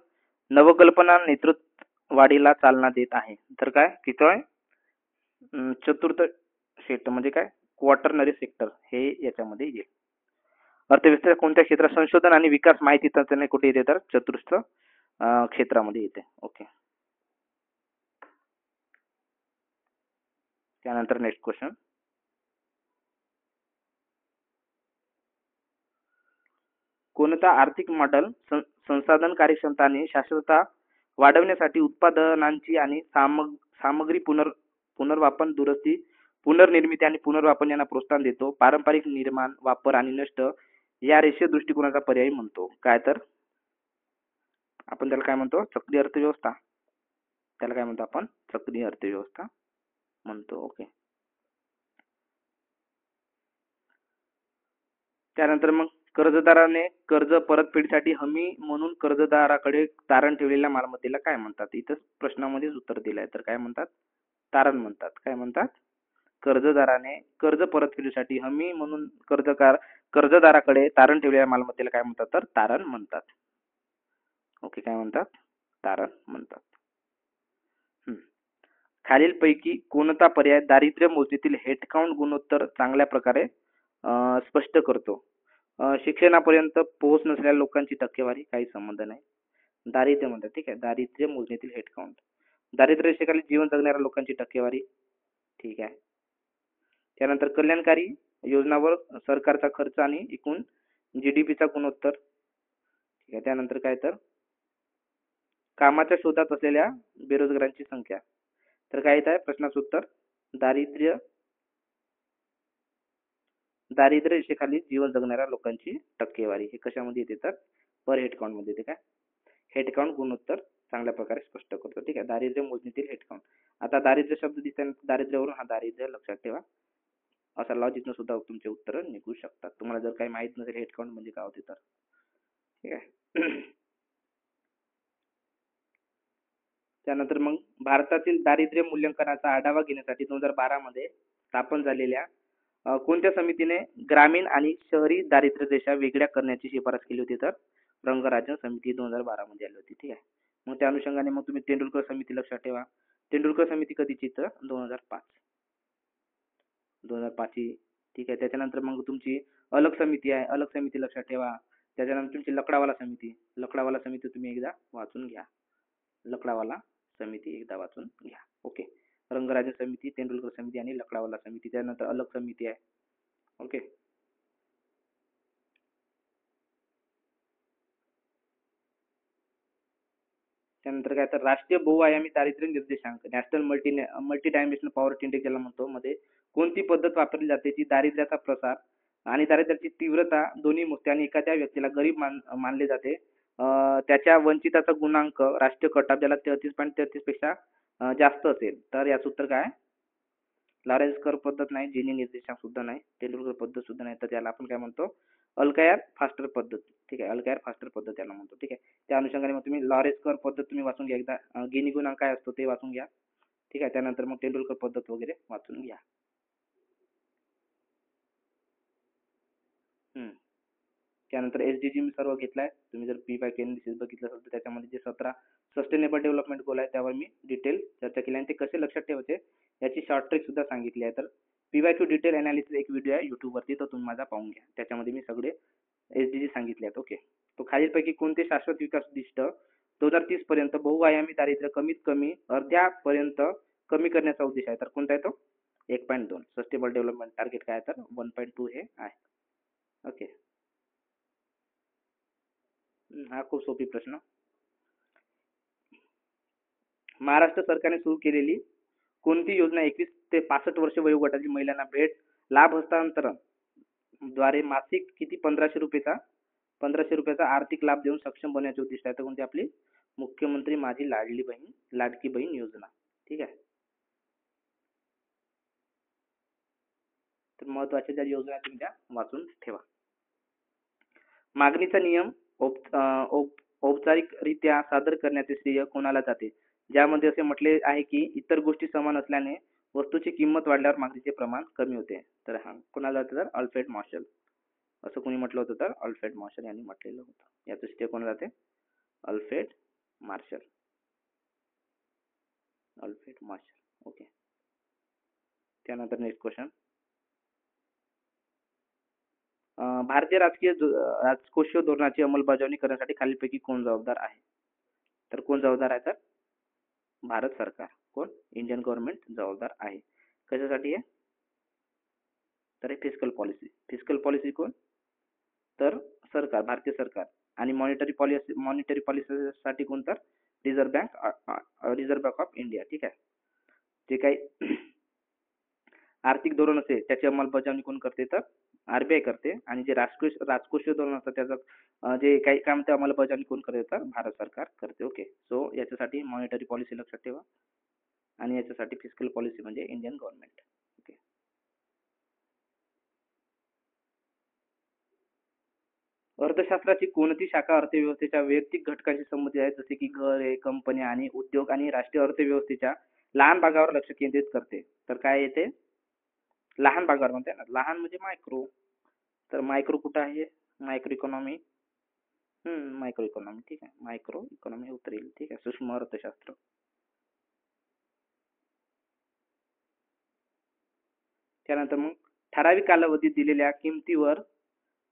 A: नवकल्पना नेतृत्व वाढीला चालना देत आहे? तर काय? किती? चतुर्थ क्षेत्र म्हणजे काय? क्वार्टरनरी सेक्टर हे याच्यामध्ये येईल. अर्थव्यवस्थेच्या कोणत्या क्षेत्रात संशोधन आणि विकास, माहिती तंत्रज्ञान कुठे येते? तर चतुर्थ क्षेत्रामध्ये येते. ओके. त्यानंतर नेक्स्ट क्वेश्चन. कोणता आर्थिक मॉडेल संसाधन कार्यक्षमता आणि शाश्वतता वाढवण्यासाठी उत्पादनांची आणि सामग्री पुनर्वापन, दुरुस्ती, पुनर्निर्मिती आणि पुनर्वापन यांना प्रोत्साहन देतो? पारंपरिक निर्माण, वापर आणि नष्ट या रेषीय दृष्टिकोनाचा पर्याय म्हणतो. काय? तर आपण त्याला काय म्हणतो? चक्रीय अर्थव्यवस्था. त्याला काय म्हणतो आपण? चक्रीय अर्थव्यवस्था म्हणतो. ओके. त्यानंतर मग कर्जदाराने कर्ज परतफेडीसाठी हमी म्हणून कर्जदाराकडे तारण ठेवलेल्या मालमत्तेला काय म्हणतात? इथं प्रश्नामध्येच उत्तर दिलंय. तर काय म्हणतात? तारण म्हणतात. काय म्हणतात? कर्जदाराने कर्ज परतफेडीसाठी हमी म्हणून कर्जदाराकडे तारण ठेवलेल्या मालमत्तेला काय म्हणतात? तर तारण म्हणतात. ओके. काय म्हणतात? तारण म्हणतात. खालीलपैकी कोणता पर्याय दारिद्र्य मोजणीतील हेडकाउंट गुणोत्तर चांगल्या प्रकारे स्पष्ट करतो? शिक्षणापर्यंत पोहोच नसलेल्या लोकांची टक्केवारी, काही संबंध नाही. दारिद्र्य म्हणतात, ठीक आहे. दारिद्र्य मोजणीतील हेडकाउंट. दारिद्र्य रेषेखाली जीवन जगणाऱ्या लोकांची टक्केवारी, ठीक आहे. त्यानंतर कल्याणकारी योजनावर सरकारचा खर्च आणि एकूण जीडीपीचा गुणोत्तर, ठीक आहे. त्यानंतर काय तर कामाच्या शोधात असलेल्या बेरोजगारांची संख्या. तर काय येत आहे प्रश्नाचं उत्तर? दारिद्र्य दारिद्र्य रेषेखाली जीवन जगणाऱ्या लोकांची टक्केवारी. हे कशामध्ये येते तर पर हेडकाउंट मध्ये येते. काय हेडकाउंट गुणोत्तर चांगल्या प्रकारे स्पष्ट करतो, ठीक आहे. दारिद्र्य मोजणीतील हेडकाउंट. आता दारिद्र्य शब्द दिसताना दारिद्र्यावरून हा दारिद्र्य लक्षात ठेवा. असा लॉजिकनं सुद्धा तुमचे उत्तर निघू शकतात. तुम्हाला जर काही माहित नसेल हेडकाउंट म्हणजे काय होते तर, ठीक आहे. त्यानंतर मग भारतातील दारिद्र्य मूल्यांकनाचा आढावा घेण्यासाठी 2012 मध्ये स्थापन झालेल्या कोणत्या समितीने ग्रामीण आणि शहरी दारिद्र्य रेषा वेगळ्या करण्याची शिफारस केली होती तर रंगराजन समिती 2012 मध्ये आली होती, ठीक आहे. मग त्या अनुषंगाने मग तुम्ही तेंडुलकर समिती लक्षात ठेवा. तेंडुलकर समिती कधीची तर 2005 ची, ठीक आहे. त्याच्यानंतर मग तुमची अलग समिती आहे, अलग समिती लक्षात ठेवा. त्याच्यानंतर तुमची लकडावाला समिती, लकडावाला समिती तुम्ही एकदा वाचून घ्या. लकडावाला समिती एकदा वाचून घ्या, ओके. रंगराजन समिती, तेंडुलकर समिती आणि लकडावाला समिती. त्यानंतर अलग समिती आहे, ओके. त्यानंतर काय तर राष्ट्रीय बहुआयामी दारिद्र्य निर्देशांक, national multi dimensional poverty index ज्याला म्हणतो, मध्ये कोणती पद्धत वापरली जाते जी दारिद्र्याचा प्रसार आणि दारिद्र्याची तीव्रता दोन्ही मोजते आणि एखाद्या व्यक्तीला गरीब मानले जाते त्याच्या वंचिताचा गुणांक राष्ट्रीय कटाप ज्याला 33.33 पेक्षा जास्त असेल तर याचं उत्तर काय? लॉरेन्स कर्व पद्धत नाही, जिनी निर्देशांक सुद्धा नाही, तेंडुलकर पद्धत सुद्धा नाही, तर त्याला आपण काय म्हणतो? अल्कायर फास्टर पद्धत, ठीक आहे. अल्कायर फास्टर पद्धत त्याला म्हणतो, ठीक आहे. त्या अनुषंगाने मग तुम्ही लॉरेन्स कर्व पद्धत तुम्ही वाचून घ्या एकदा. गिनी गुणांक काय असतो ते वाचून घ्या, ठीक आहे. त्यानंतर मग तेंडुलकर पद्धत वगैरे वाचून घ्या. त्यानंतर एसडीजी मी सर्व घेतलाय. तुम्ही जर पी5 एनालिसिस बघितलं असेल तर त्याच्यामध्ये जे 17 सस्टेनेबल डेव्हलपमेंट गोल आहे त्यावर मी डिटेल चर्चा केली आणि ते कसे लक्षात ठेवायचे याची शॉर्ट ट्रिक सुद्धा सांगितली आहे. तर पी5 डिटेल अनालिसिस एक व्हिडिओ आहे YouTube वरती, तो तुम्ही माझा पाहून घ्या. त्याच्यामध्ये मी सगळे एसडीजी सांगितले आहेत, ओके. तो खालीलपैकी कोणते शाश्वत विकास उद्दिष्ट 2030 पर्यंत बहुआयामी दारिद्र्य कमीत कमी अर्ध्यापर्यंत कमी करण्याचा उद्देश आहे तर कोणता आहे तो? 1.2. सस्टेनेबल डेव्हलपमेंट टार्गेट काय आहे तर 1.2 हे आहे, ओके. हा खूप सोपी प्रश्न. महाराष्ट्र सरकारने सुरू केलेली कोणती योजना 21 ते 65 वर्ष वयोगटातील महिलांना भेट लाभ हस्तांतरण द्वारे मासिक किती 1500 रुपयाचा आर्थिक लाभ देऊन सक्षम बनण्याचे उद्दिष्ट आहे तर कोणती? आपली मुख्यमंत्री माझी लाडकी बहीण योजना, ठीक आहे. तर महत्वाच्या ज्या योजना तुम्ही त्या वाचून ठेवा. मागणीचा नियम औपचारिकरित्या सादर करण्याचे श्रेय कोणाला जाते? ज्यामध्ये असे म्हटले आहे की इतर गोष्टी समान असल्याने वस्तूची किंमत वाढल्यावर मागणीचे प्रमाण कमी होते. तर हा कोणाला जाते तर अल्फ्रेड मार्शल. असं कोणी म्हटलं होतं तर अल्फ्रेड मार्शल यांनी म्हटलेलं होतं. याचं श्रेय कोणाला जाते? Alfred Marshall. Alfred Marshall, okay. त्यानंतर नेक्स्ट क्वेश्चन. भारतीय राजकोषीय धोरणाची अंमलबजावणी करण्यासाठी खालीलपैकी कोण जबाबदार आहे? तर कोण जबाबदार आहे तर भारत सरकार. कोण? इंडियन गव्हर्नमेंट जबाबदार आहे. कशासाठी आहे तर फिस्कल पॉलिसी. फिस्कल पॉलिसी कोण? तर सरकार, भारतीय सरकार. आणि मॉनिटरी पॉलिसीसाठी कोण तर रिझर्व्ह बँक ऑफ इंडिया, ठीक आहे. जे काही आर्थिक धोरण असेल त्याची अंमलबजावणी कोण करते तर आरबीआय करते आणि जे राजकोषीय धोरण असतं त्याचं जे काही काम ते अंमलबजावणी कोण करते तर भारत सरकार करते, ओके. सो याच्यासाठी मॉनिटरी पॉलिसी लक्षात ठेवा आणि याच्यासाठी फिस्कल पॉलिसी म्हणजे इंडियन गव्हर्नमेंट, ओके. अर्थशास्त्राची कोणती शाखा अर्थव्यवस्थेच्या वैयक्तिक घटकांशी संबंधित आहे जसे की घरे, कंपन्या आणि उद्योग आणि राष्ट्रीय अर्थव्यवस्थेच्या लहान भागावर लक्ष केंद्रित करते? तर काय येते? लहान भागावर म्हणते ना, लहान म्हणजे मायक्रो. तर मायक्रो कुठं आहे? मायक्रो इकॉनॉमी, मायक्रो इकॉनॉमी, ठीक आहे. मायक्रो इकॉनॉमी उतरेल, ठीक आहे. सूक्ष्म अर्थशास्त्र. त्यानंतर मग ठराविक कालावधीत दिलेल्या किमतीवर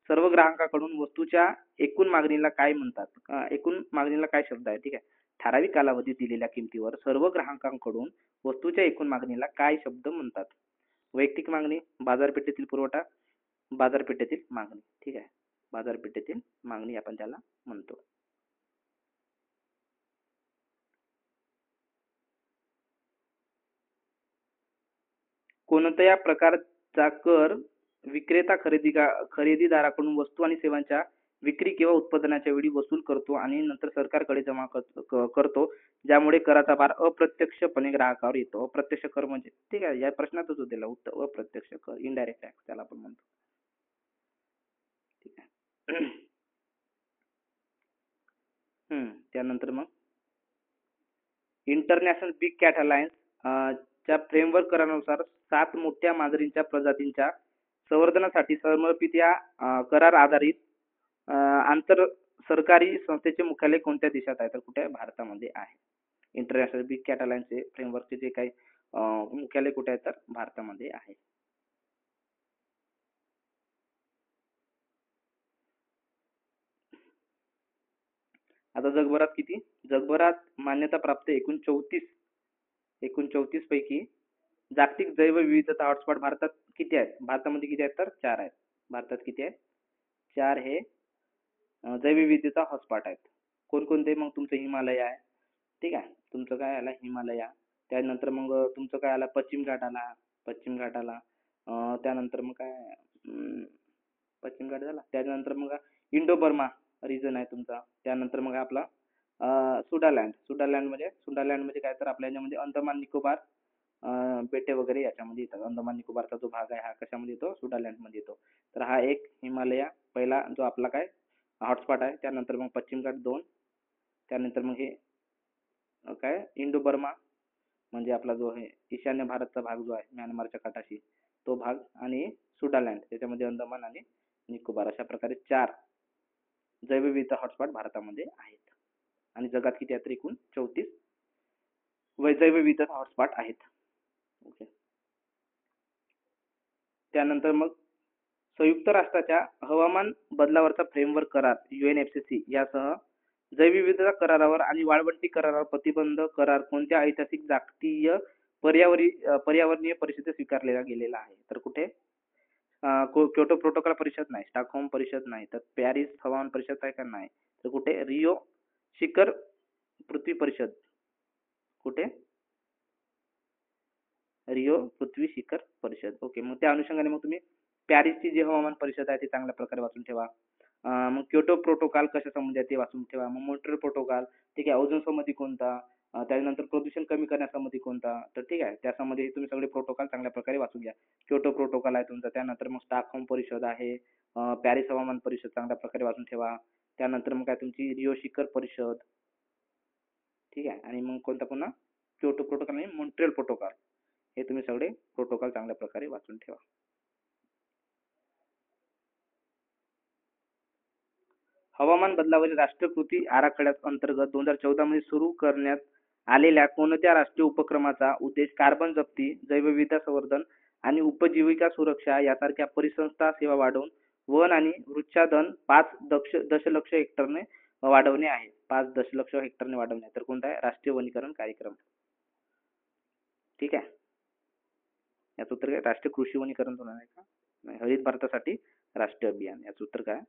A: सर्व ग्राहकांकडून वस्तूच्या एकूण मागणीला काय म्हणतात? एकूण मागणीला काय शब्द आहे? ठीक आहे. ठराविक कालावधीत दिलेल्या किमतीवर सर्व ग्राहकांकडून वस्तूच्या एकूण मागणीला काय शब्द म्हणतात? वैयक्तिक मागणी, बाजारपेठेतील पुरवठा, बाजारपेठेतील मागणी. ठीक आहे. बाजारपेठेतील मागणी आपण त्याला म्हणतो. कोणत्या प्रकारचा कर विक्रेता खरेदीदाराकडून वस्तू आणि सेवांच्या विक्री किंवा उत्पादनाच्या वेळी वसूल करतो आणि नंतर सरकारकडे जमा करतो, ज्यामुळे कराचा भार अप्रत्यक्षपणे ग्राहकावर येतो. अप्रत्यक्ष कर म्हणजे ठीक आहे, या प्रश्नातच होते उत्तर. अप्रत्यक्ष कर, इनडायरेक्ट टॅक्स त्याला आपण म्हणतो. ठीक आहे. त्यानंतर मग इंटरनॅशनल बिग कॅट अलायन्स च्या फ्रेमवर्क करारानुसार 7 मोठ्या मांजरींच्या प्रजातींच्या संवर्धनासाठी समर्पित या करार आधारित आंतर सरकारी संस्थेचे मुख्यालय कोणत्या देशात आहे? तर कुठे आहे? भारतामध्ये आहे. इंटरनॅशनल बिग कॅट अलायन्सचे फ्रेमवर्कचे जे काही मुख्यालय कुठे आहे? तर भारतामध्ये आहे. आता जगभरात किती? जगभरात मान्यता प्राप्त एकूण 34 पैकी जागतिक जैवविविधता हॉटस्पॉट भारतात किती आहेत? भारतामध्ये किती आहेत? तर 4 आहेत. भारतात किती आहेत? 4 हे जैवविविधता हॉटस्पॉट आहेत. कोणकोणते? मग तुमचं हिमालय आहे. ठीक आहे. तुमचं काय आला? हिमालय. त्यानंतर मग तुमचं काय आला? पश्चिम घाट आला. त्यानंतर मग काय पश्चिम घाट झाला. त्यानंतर मग इंडो बर्मा रिजन आहे तुमचा. त्यानंतर मग आपला सुडालँड म्हणजे काय? तर आपल्या याच्यामध्ये अंदमान निकोबार बेटे वगैरे याच्यामध्ये येतात. अंदमान निकोबारचा जो भाग आहे हा कशामध्ये येतो? सुडालँड मध्ये येतो. तर हा एक हिमालय पहिला जो आपला काय हॉटस्पॉट आहे. त्यानंतर मग पश्चिम घाट 2. त्यानंतर मग हे काय इंडो बर्मा म्हणजे आपला जो आहे ईशान्य भारतचा भाग जो आहे म्यानमारच्या काठाशी तो भाग, आणि सुडालँड त्याच्यामध्ये अंदमान आणि निकोबार. अशा प्रकारे 4 जैवविविधता हॉटस्पॉट भारतामध्ये आहेत. आणि जगात किती आहेत? एकूण 34 जैवविविधता हॉटस्पॉट आहेत. ओके. त्यानंतर मग संयुक्त राष्ट्राच्या हवामान बदलावरचा फ्रेमवर्क करार UNFCCC यासह जैवविविधता करारावर आणि वाळवंटी करारावर प्रतिबंध करार कोणत्या ऐतिहासिक जागतिक पर्यावरणीय परिषदेत स्वीकारलेला गेलेला आहे? तर कुठे? क्योटो प्रोटोकॉल परिषद नाही, स्टॉकहोम परिषद नाही, तर पॅरिस हवामान परिषद आहे का? नाही. तर कुठे? रिओ शिखर पृथ्वी परिषद. कुठे? रिओ पृथ्वी शिखर परिषद. ओके. मग त्या अनुषंगाने मग तुम्ही पॅरिसची जी हवामान परिषद आहे ती चांगल्या प्रकारे वाचून ठेवा. मग क्योटो प्रोटोकॉल कशा संबंधी आहे ते वाचून ठेवा. मग मॉन्ट्रियल प्रोटोकॉल ठीक आहे. ओझोन संबंधी कोणता? त्यानंतर प्रदूषण कमी करण्यासंबंधी कोणता? तर ठीक आहे, त्यासंबंधी तुम्ही सगळे प्रोटोकॉल चांगल्या प्रकारे वाचून घ्या. क्योटो प्रोटोकॉल आहे तुमचा. त्यानंतर मग स्टॉकहोम परिषद आहे. पॅरिस हवामान परिषद चांगल्या प्रकारे वाचून ठेवा. त्यानंतर मग काय तुमची रिओ शिखर परिषद. ठीक आहे. आणि मग कोणता पुन्हा? क्योटो प्रोटोकॉल आणि मॉन्ट्रियल प्रोटोकॉल. हे तुम्ही सगळे प्रोटोकॉल चांगल्या प्रकारे वाचून ठेवा. हवामान बदलावरील राष्ट्रीय कृती आराखड्यात अंतर्गत 2014 मध्ये सुरू करण्यात आलेल्या कोणत्या राष्ट्रीय उपक्रमाचा उद्देश कार्बन जप्ती, जैवविविधता संवर्धन आणि उपजीविका सुरक्षा यासारख्या परिसंस्था सेवा वाढवून वन आणि वृक्षाच्छादन 5 दशलक्ष हेक्टरने वाढवणे आहे? 5 दशलक्ष हेक्टरने वाढवणे. तर कोणता आहे? राष्ट्रीय वनीकरण कार्यक्रम. ठीक आहे. याचं उत्तर काय? राष्ट्रीय कृषी वनीकरण धोरण आहे का? नाही. हरित भारतासाठी राष्ट्रीय अभियान. याचं उत्तर काय?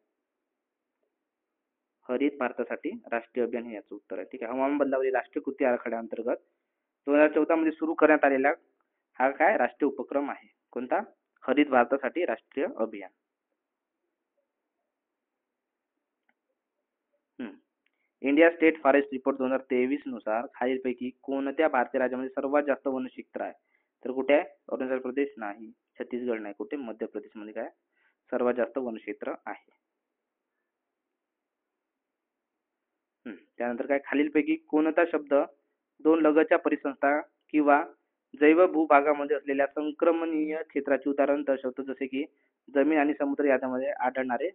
A: हरित भारतासाठी राष्ट्रीय अभियान हे याचं उत्तर आहे. ठीक आहे. हवामान बदलावरील राष्ट्रीय कृती आराखड्याअंतर्गत 2014 मध्ये सुरू करण्यात आलेला हा काय राष्ट्रीय उपक्रम आहे? कोणता? हरित भारतासाठी राष्ट्रीय अभियान. इंडिया स्टेट फॉरेस्ट रिपोर्ट 2023 नुसार खालीलपैकी कोणत्या भारतीय राज्यामध्ये सर्वात जास्त वनक्षेत्र आहे? तर कुठे आहे? अरुणाचल प्रदेश नाही, छत्तीसगड नाही, कुठे? मध्य प्रदेश मध्ये काय सर्वात जास्त वनक्षेत्र आहे. त्यानंतर काय? खालीलपैकी कोणता शब्द 2 लगतच्या परिसंस्था किंवा जैव भूभागामध्ये असलेल्या संक्रमणीय क्षेत्राचे उदाहरण दर्शवतो, जसे की जमीन आणि समुद्र याच्यामध्ये आढळणारे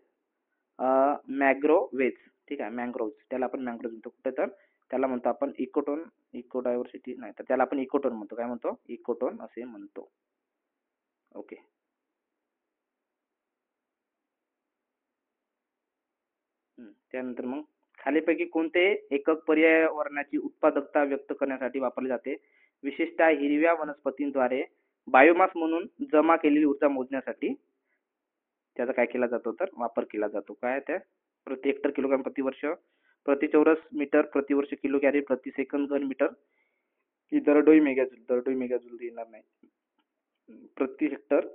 A: मॅग्रोवेज. ठीक आहे. मॅंग्रोव्ज त्याला आपण मॅंग्रोव्ज म्हणतो. कुठे? तर त्याला म्हणतो आपण इकोटोन, इकोडायव्हर्सिटी नाही, तर त्याला आपण इकोटोन म्हणतो. काय म्हणतो? इकोटोन असे म्हणतो. ओके. त्यानंतर मग खालीलपैकी कोणते एकक पर्यावरणाची उत्पादकता व्यक्त करण्यासाठी वापरले जाते? विशेषतः हिरव्या वनस्पतींद्वारे बायोमास म्हणून जमा केलेली ऊर्जा मोजण्यासाठी त्याचा काय केला जातो तर वापर केला जातो. काय त्या प्रति हेक्टर किलोग्राम प्रति वर्ष प्रति चौरस मीटर प्रति वर्ष किलो कॅलरी प्रति सेकंद घन मीटर की दरडोई मेगाजूल येणार नाही. प्रति हेक्टर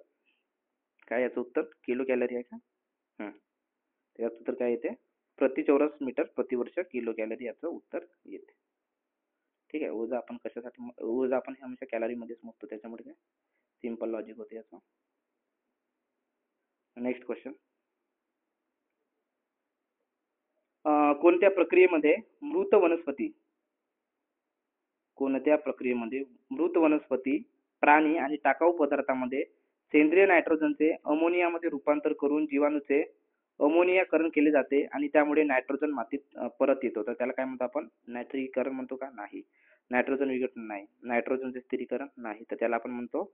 A: काय याचं उत्तर किलो कॅलरी आहे का? त्याचं उत्तर काय येते? प्रति चौरस मीटर प्रति वर्ष किलो कॅलरी याचं उत्तर येते. ठीक आहे. ऊर्जा आपण कशासाठी ऊर्जा आपण हमेशा कॅलरी मध्येच मोजतो, त्याच्यामुळे काय सिंपल लॉजिक होते याचं. Next question. कोणत्या प्रक्रियेमध्ये मृत वनस्पती प्राणी आणि टाकाऊ पदार्थांमध्ये सेंद्रिय नायट्रोजनचे अमोनियामध्ये रूपांतर करून जीवाणूचे अमोनियाकरण केले जाते आणि त्यामुळे नायट्रोजन मातीत परत येतो, तर त्याला काय म्हणतो आपण? नायट्रीकरण म्हणतो का? नाही. नायट्रोजन विघटन नाही. नायट्रोजनचे स्थिरीकरण नाही, तर त्याला आपण म्हणतो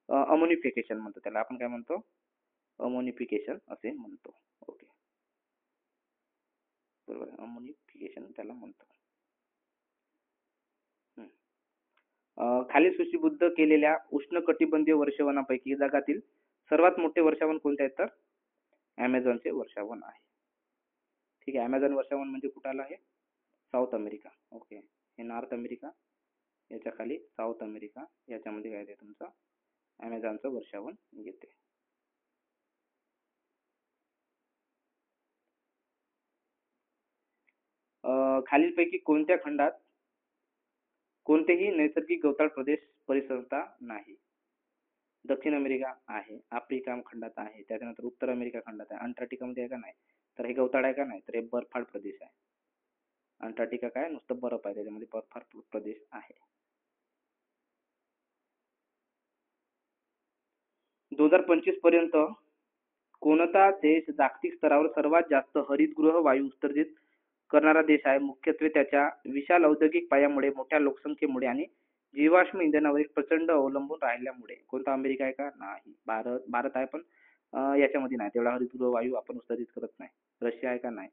A: अमोनिफिकेशन म्हणतो. त्याला आपण काय म्हणतो? अमोनिफिकेशन असे म्हणतो. ओके, बरोबर. अमोनिफिकेशन त्याला म्हणतो. खाली सूचीबद्ध केलेल्या उष्णकटिबंधीय वर्षावनापैकी जगातील सर्वात मोठे वर्षावन कोणते आहे तर ॲमेझॉनचे वर्षावन आहे. ठीक आहे. ॲमेझॉन वर्षावन म्हणजे कुठं आलं आहे? South America. ओके, हे नॉर्थ अमेरिका, याच्या खाली साऊथ अमेरिका, याच्यामध्ये काय आहे तुमचं ॲमेझॉनचं वर्षावन येते. खालीलपैकी कोणत्या खंडात कोणतेही नैसर्गिक गवताळ प्रदेश परिसंस्था नाही? दक्षिण अमेरिका आहे, आफ्रिका खंडात आहे, त्याच्यानंतर उत्तर अमेरिका खंडात आहे, अंटार्क्टिका मध्ये आहे का? नाही. तर हे गवताळ आहे का? नाही. तर हे बर्फाळ प्रदेश आहे. अंटार्क्टिका काय नुसतं बर्फ आहे, त्याच्यामध्ये बर्फाळ प्रदेश आहे. 2025 पर्यंत कोणता देश जागतिक स्तरावर सर्वात जास्त हरितगृह वायू उत्सर्जित करणारा देश आहे? मुख्यत्वे त्याच्या विशाल औद्योगिक पायामुळे, मोठ्या लोकसंख्येमुळे आणि जीवाश्म इंधनावरील प्रचंड अवलंबून राहिल्यामुळे. कोणता? अमेरिका आहे का? नाही. भारत आहे, पण याच्यामध्ये नाही, तेवढा हरितगृह वायू आपण उत्सर्जित करत नाही. रशिया आहे का? नाही.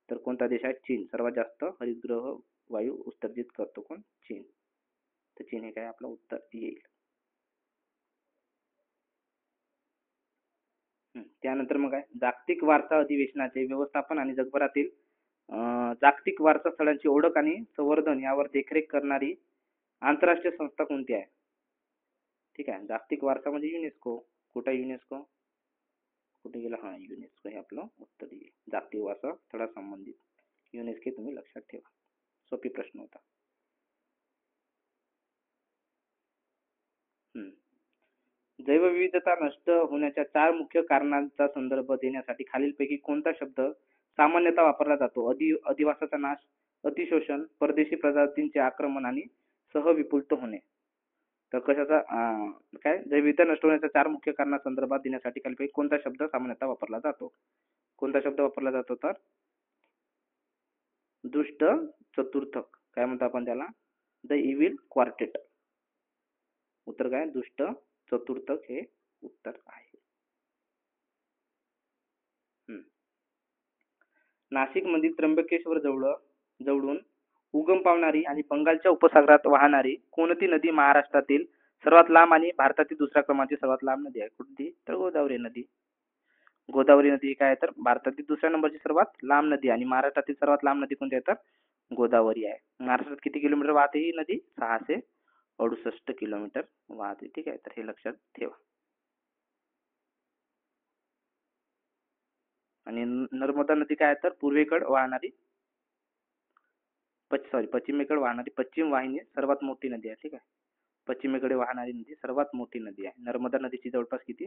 A: तर कोणता देश आहे? चीन. सर्वात जास्त हरितगृह वायू उत्सर्जित करतो कोण? चीन. तर चीन हे काय आपलं उत्तर येईल. त्यानंतर मग काय जागतिक वारसा अधिवेशनाचे व्यवस्थापन आणि जगभरातील जागतिक वारसा स्थळांची ओळख आणि संवर्धन यावर देखरेख करणारी आंतरराष्ट्रीय संस्था कोणती आहे? ठीक आहे. जागतिक वारसा म्हणजे युनेस्को. कुठे युनेस्को? कुठे गेला? हा, युनेस्को हे आपलं उत्तर येईल. जागतिक वारसा स्थळा संबंधित युनेस्को तुम्ही लक्षात ठेवा. सोपी प्रश्न होता. जैवविविधता नष्ट होण्याच्या 4 मुख्य कारणांचा संदर्भ देण्यासाठी खालीलपैकी कोणता शब्द सामान्यतः वापरला जातो? अधिवासाचा नाश, अतिशोषण, परदेशी प्रजातींचे आक्रमण आणि सहविपुलत होणे. तर कशाचा काय जैवविविधता नष्ट होण्याच्या 4 मुख्य कारणांसंदर्भात देण्यासाठी खालीलपैकी कोणता शब्द सामान्यतः वापरला जातो? कोणता शब्द वापरला जातो तर दुष्ट चतुर्थक. काय म्हणतो आपण त्याला? The evil quartet. उत्तर काय? दुष्ट चतुर्थक हे उत्तर आहे. नाशिक मधील त्र्यंबकेश्वर जवळून उगम पावणारी आणि बंगालच्या उपसागरात वाहणारी कोणती नदी महाराष्ट्रातील सर्वात लांब आणि भारतातील दुसऱ्या क्रमांकाची सर्वात लांब नदी आहे? कोणती? तर गोदावरी नदी. गोदावरी नदी काय तर भारतातील दुसऱ्या नंबरची सर्वात लांब नदी आणि महाराष्ट्रातील सर्वात लांब नदी कोणती आहे तर गोदावरी आहे. महाराष्ट्रात किती किलोमीटर वाहते ही नदी? 668 किलोमीटर वाहते. ठीक आहे, तर हे लक्षात ठेवा. आणि नर्मदा नदी काय तर पूर्वेकडे वाहणारी पश्चिमेकडे वाहणारी पश्चिम वाहिनी सर्वात मोठी नदी आहे. ठीक आहे, पश्चिमेकडे वाहणारी नदी सर्वात मोठी नदी आहे. नर्मदा नदीची जवळपास किती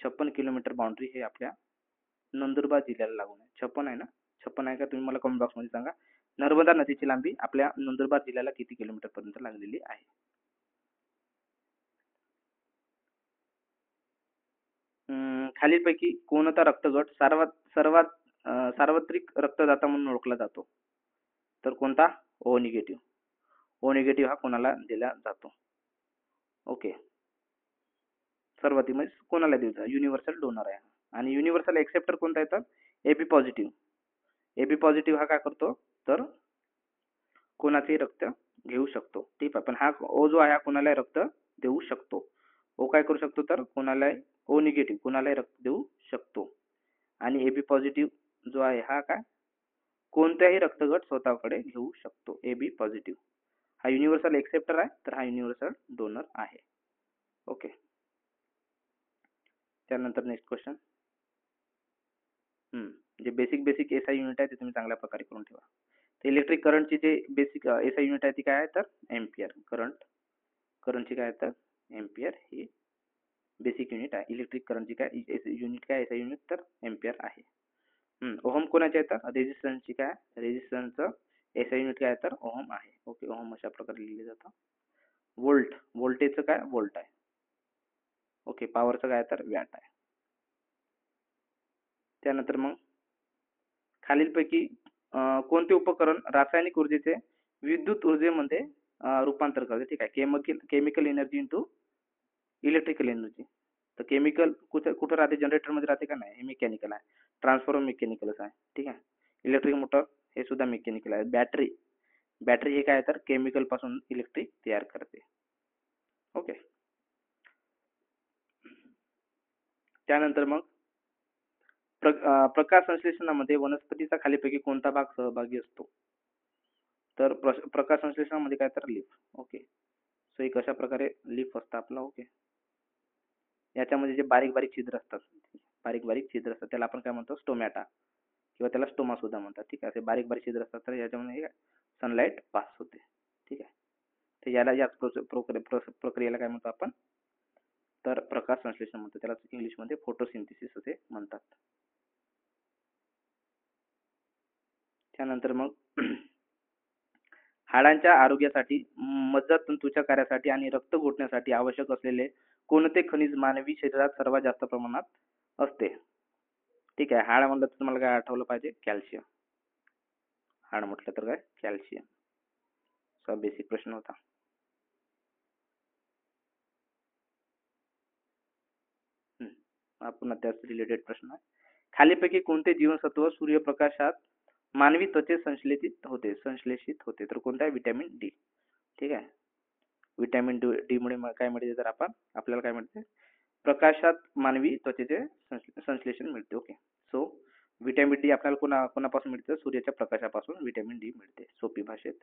A: 56 किलोमीटर बाउंड्री हे आपल्या नंदुरबार जिल्ह्याला लागून आहे. 56 आहे ना? 56 आहे का? तुम्ही मला कमेंट बॉक्स मध्ये सांगा. नर्मदा नदीची लांबी आपल्या नंदुरबार जिल्ह्याला किती किलोमीटर पर्यंत लागलेली आहे? खालीलपैकी कोणता रक्तगट सार्वत्रिक रक्तदाता म्हणून ओळखला जातो? तर कोणता? ओ निगेटिव्ह. ओ निगेटिव्ह हा कोणाला दिला जातो? ओके. सर्वाधिक म्हणजे कोणाला द्यायचा, युनिव्हर्सल डोनर आहे. आणि युनिव्हर्सल एक्सेप्टर कोणता येतात, एबी पॉझिटिव्ह. एबी पॉझिटिव्ह हा काय करतो, तर कोणाचेही रक्त घेऊ शकतो. ठीक आहे, पण हा ओ जो आहे हा कोणालाही रक्त देऊ शकतो. ओ काय करू शकतो, तर कोणालाही, ओ निगेटिव्ह कोणालाही रक्त देऊ शकतो. आणि एबी पॉझिटिव्ह जो आहे हा काय, कोणत्याही रक्तगट स्वतःकडे घेऊ शकतो. एबी पॉझिटिव्ह हा युनिव्हर्सल एक्सेप्टर आहे, तर हा युनिव्हर्सल डोनर आहे. ओके. त्यानंतर नेक्स्ट क्वेश्चन. जे बेसिक एसआय युनिट आहे ते तुम्ही चांगल्या प्रकारे करून ठेवा. तर इलेक्ट्रिक करंटची जे बेसिक एसआय युनिट आहे ती काय आहे, तर एम्पियर. करंटची काय आहे, तर एम्पियर ही बेसिक युनिट आहे. इलेक्ट्रिक करंटची काय युनिट, काय एसआय युनिट, तर एम्पियर आहे. ओहम कोणाचे आहे, तर रेजिस्टन्सची काय, रेजिस्टन्सचं एसआय युनिट काय आहे, तर ओहम आहे. ओके, ओहम अशा प्रकारे लिहिले जातं. व्होल्टेजचं काय, व्होल्ट आहे. ओके, पॉवरचं काय तर वॅट आहे. त्यानंतर मग खालीलपैकी कोणते उपकरण रासायनिक ऊर्जेचे विद्युत ऊर्जेमध्ये रूपांतर करते. ठीक आहे, chemical energy into electrical energy. तर केमिकल कुठं राहते, जनरेटरमध्ये राहते का, नाही, हे मेकॅनिकल आहे. ट्रान्सफॉर्मर मेकॅनिकलच आहे. ठीक आहे, इलेक्ट्रिक मोटर हे सुद्धा मेकॅनिकल आहे. बॅटरी हे काय, तर केमिकल पासून इलेक्ट्रिक तयार करते. ओके. त्यानंतर मग प्रकाश संश्लेषणामध्ये वनस्पतीचा खालीपैकी कोणता भाग सहभागी असतो, तर प्रकाश संश्लेषणामध्ये काय, तर लीफ. ओके, सो एक अशा प्रकारे लीफ असतं आपलं. ओके, याच्यामध्ये जे बारीक बारीक छिद्र असतात त्याला आपण काय म्हणतो, स्टोमॅटा किंवा त्याला स्टोमा सुद्धा म्हणतात. ठीक आहे, असे बारीक बारीक छिद्र असतात, तर याच्यामध्ये सनलाईट पास होते. ठीक आहे, तर याच प्रक्रियेला काय म्हणतो आपण, तर प्रकाश संश्लेषण म्हणतो. त्याला इंग्लिशमध्ये फोटोसिंथेसिस असे म्हणतात. त्यानंतर मग हाडांच्या आरोग्यासाठी, मज्जातंतूच्या कार्यासाठी आणि रक्त गोठण्यासाठी आवश्यक असलेले कोणते खनिज मानवी शरीरात सर्वात जास्त प्रमाणात असते. ठीक आहे, हाड म्हणलं तर तुम्हाला काय आठवलं पाहिजे, कॅल्शियम. हाड म्हटलं तर काय, कॅल्शियम. चा बेसिक प्रश्न होता. पुन्हा त्याच रिलेटेड प्रश्न आहे. खालीपैकी कोणते जीवनसत्व सूर्यप्रकाशात मानवी त्वचेत संश्लेषित होते, तर कोणता आहे, विटॅमिन डी. ठीक आहे, विटॅमिन डी मुळे काय मिळते, तर आपल्याला काय मिळते, प्रकाशात मानवी त्वचेचे संश्लेषण मिळते. ओके, सो विटॅमिन डी आपल्याला कोणापासून मिळते, सूर्याच्या प्रकाशापासून विटॅमिन डी मिळते, सोपी भाषेत.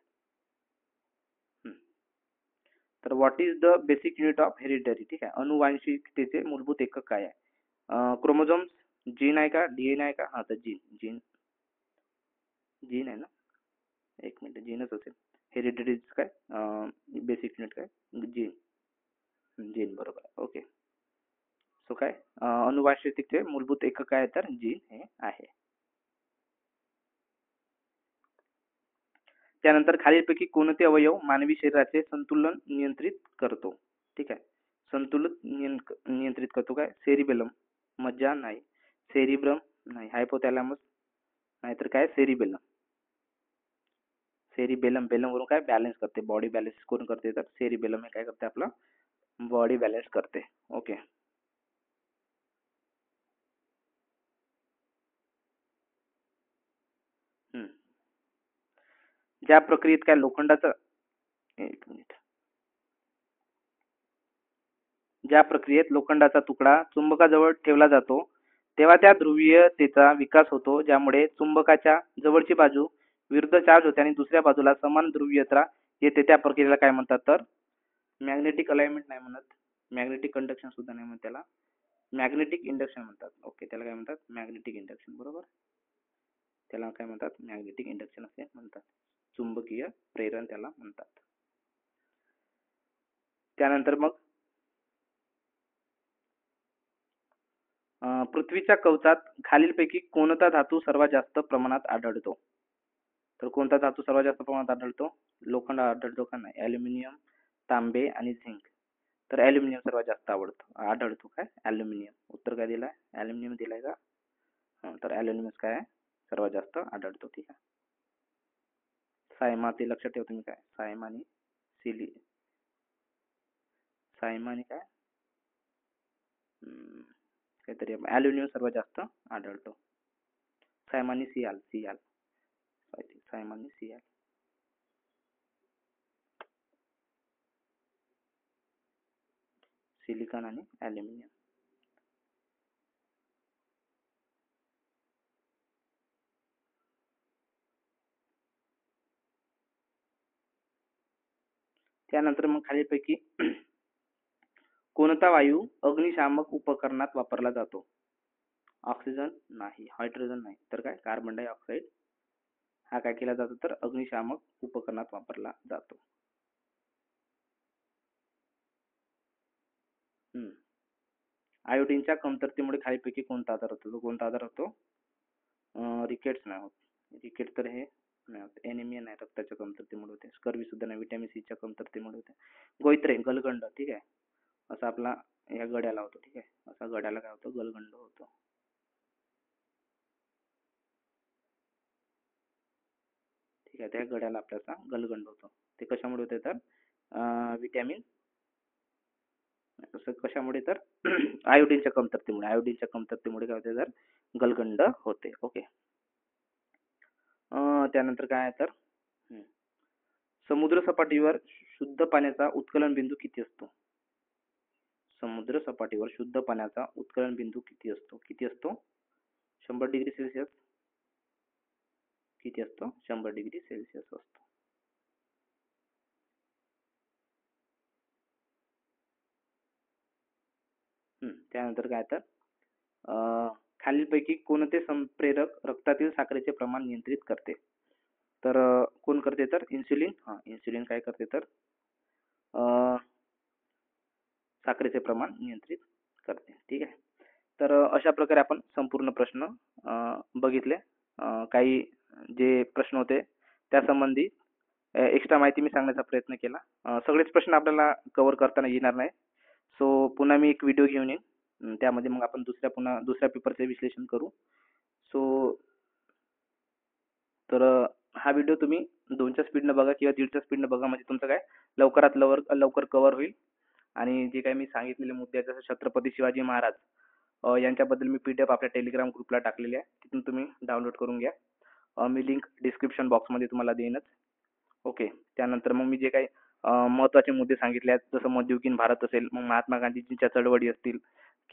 A: तर what is the basic unit of hereditary. ठीक आहे, अनुवांशिकतेचे मूलभूत एकक काय आहे, क्रोमोझोम्स, जीन आहे का, डीएनए आहे का, हा तर जीन आहे ना, एक मिनिट, जीनच असेल. हेरिडिटरी काय बेसिक युनिट काय, जीन बरोबर आहे. ओके, सो काय अनुवांशिकतेचे मूलभूत एकक काय, तर जीन हे आहे. त्यानंतर खालीलपैकी कोणते अवयव मानवी शरीराचे संतुलन नियंत्रित करतो. ठीक आहे, संतुलन नियंत्रित करतो काय, सेरिबेलम, मज्जा नाही, सेरिब्रम नाही, हायपोथॅलॅमस नाहीतर काय, सेरिबेलम वरून काय बॅलन्स करते, बॉडी बॅलन्स करून करते, तर सेरिबेलम हे काय करते, आपला बॉडी बॅलन्स करते. ओके. ज्या प्रक्रियेत काय लोखंडाचा, एक मिनिट, ज्या प्रक्रियेत लोखंडाचा तुकडा चुंबकाजवळ ठेवला जातो तेव्हा त्या ध्रुवीयतेचा विकास होतो, ज्यामुळे चुंबकाच्या जवळची बाजू विरुद्ध चार्ज होते आणि दुसऱ्या बाजूला समान ध्रुवीयता येते. त्या प्रक्रियेला काय म्हणतात, तर मॅग्नेटिक अलाइनमेंट नाही म्हणत, मॅग्नेटिक कंडक्शन सुद्धा नाही म्हणत, त्याला मॅग्नेटिक इंडक्शन म्हणतात. ओके, त्याला काय म्हणतात, मॅग्नेटिक इंडक्शन. बरोबर, त्याला काय म्हणतात, मॅग्नेटिक इंडक्शन असे म्हणतात, चुंबकीय प्रेरण त्याला म्हणतात. त्यानंतर मग पृथ्वीच्या कवचात खालीलपैकी कोणता धातू सर्वात जास्त प्रमाणात आढळतो, तर कोणता धातू सर्वात जास्त प्रमाणात आढळतो, लोखंड आढळतो का, नाही, ॲल्युमिनियम, तांबे आणि झिंक. तर ॲल्युमिनियम सर्वात जास्त आढळतो काय, ॲल्युमिनियम. उत्तर काय दिलाय, ॲल्युमिनियम दिलाय का, तर ॲल्युमिनियम काय आहे, सर्वात जास्त आढळतो. ठीक आहे, सायमा ते लक्षात ठेवा तुम्ही, काय सायमा आणि काय काहीतरी ॲल्युमिनियम सर्वात जास्त आढळतो. सायम आणि सियाल सियाल सायम आणि सियाल. सिलिकॉन आणि ॲल्युमिनियम. त्यानंतर मग खालीलपैकी कोणता वायू अग्निशामक उपकरणात वापरला जातो? ऑक्सिजन नाही, हायड्रोजन नाही, तर काय कार्बन डायऑक्साईड हा काय केला जातो तर अग्निशामक उपकरणात वापरला जातो. आयोडीनच्या कमतरतेमुळे खालीलपैकी कोणता आजार होतो? तो कोणता आजार होतो? रिकेट्स नाही होत. रिकेट तर हे नाही होत. एनिमिया नाही, रक्ताच्या कमतरतेमुळे होते. स्कर्वी सुद्धा नाही, व्हिटॅमिन सी च्या कमतरतेमुळे होते. गोइत्रे गलगंड, ठीक आहे, असा आपला या गड्याला होतो. ठीक आहे, असा गड्याला काय होतो? गलगंड होतो. ठीक आहे, त्या गड्याला आपल्याचा गलगंड होतो. ते कशामुळे होते तर व्हिटॅमिन कशामुळे तर आयोडीनच्या कमतरतेमुळे. आयोडीनच्या कमतरतेमुळे काय होते तर गलगंड होते. ओके. त्यानंतर काय आहे तर समुद्र सपाटीवर शुद्ध पाण्याचा उत्कलन बिंदू किती असतो? समुद्र सपाटीवर शुद्ध पाण्याचा उत्कलन बिंदू किती असतो? किती असतो? 100 डिग्री सेल्सिअस. किती असतो? 100 डिग्री सेल्सिअस असतो. त्यानंतर काय तर खालीलपैकी कोणते संप्रेरक रक्तातील साखरेचे प्रमाण नियंत्रित करते? तर कोण करते तर इन्सुलिन. इन्सुलिन काय करते तर साखरेचे प्रमाण नियंत्रित करते. ठीक आहे, तर अशा प्रकारे आपण संपूर्ण प्रश्न बघितले. काही जे प्रश्न होते त्यासंबंधी एक्स्ट्रा माहिती मी सांगण्याचा प्रयत्न केला. सगळेच प्रश्न आपल्याला कव्हर करताना येणार नाही, सो पुन्हा मी एक व्हिडिओ घेऊन येईन, त्यामध्ये मग आपण दुसऱ्या पेपरचे विश्लेषण करू. सो तर हा व्हिडिओ तुम्ही 2च्या स्पीडनं बघा किंवा 1.5च्या स्पीडनं बघा, म्हणजे तुमचं काय लवकरात लवकर कव्हर होईल. आणि जे काही मी सांगितलेले मुद्दे आहेत, जसं छत्रपती शिवाजी महाराज यांच्याबद्दल मी PDF आपल्या टेलिग्राम ग्रुपला टाकलेली आहे, तिथून तुम्ही डाउनलोड करून घ्या. मी लिंक डिस्क्रिप्शन बॉक्समध्ये तुम्हाला देईनच. ओके. त्यानंतर मग मी जे काही महत्त्वाचे मुद्दे सांगितले आहेत, जसं मध्ययुगीन भारत असेल, मग महात्मा गांधीजींच्या चळवळी असतील,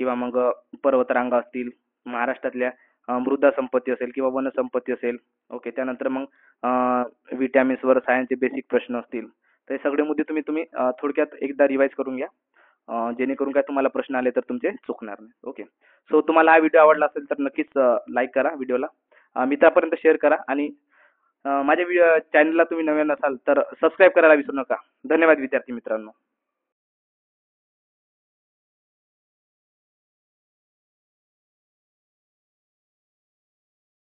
A: किंवा मग पर्वतरांगा असतील, महाराष्ट्रातल्या मृदा संपत्ती असेल किंवा वनसंपत्ती असेल. ओके. त्यानंतर मग विटॅमिन्सवर सायन्सचे बेसिक प्रश्न असतील, तर हे सगळे मुद्दे तुम्ही थोडक्यात एकदा रिवाइज करून घ्या, जेणेकरून काय तुम्हाला प्रश्न आले तर तुमचे चुकणार नाही. ओके. सो तुम्हाला हा व्हिडिओ आवडला असेल तर नक्कीच लाईक करा व्हिडिओला, मित्रापर्यंत शेअर करा, आणि माझ्या चॅनलला तुम्ही नवीन असाल तर सबस्क्राईब करायला विसरू नका. धन्यवाद विद्यार्थी मित्रांनो.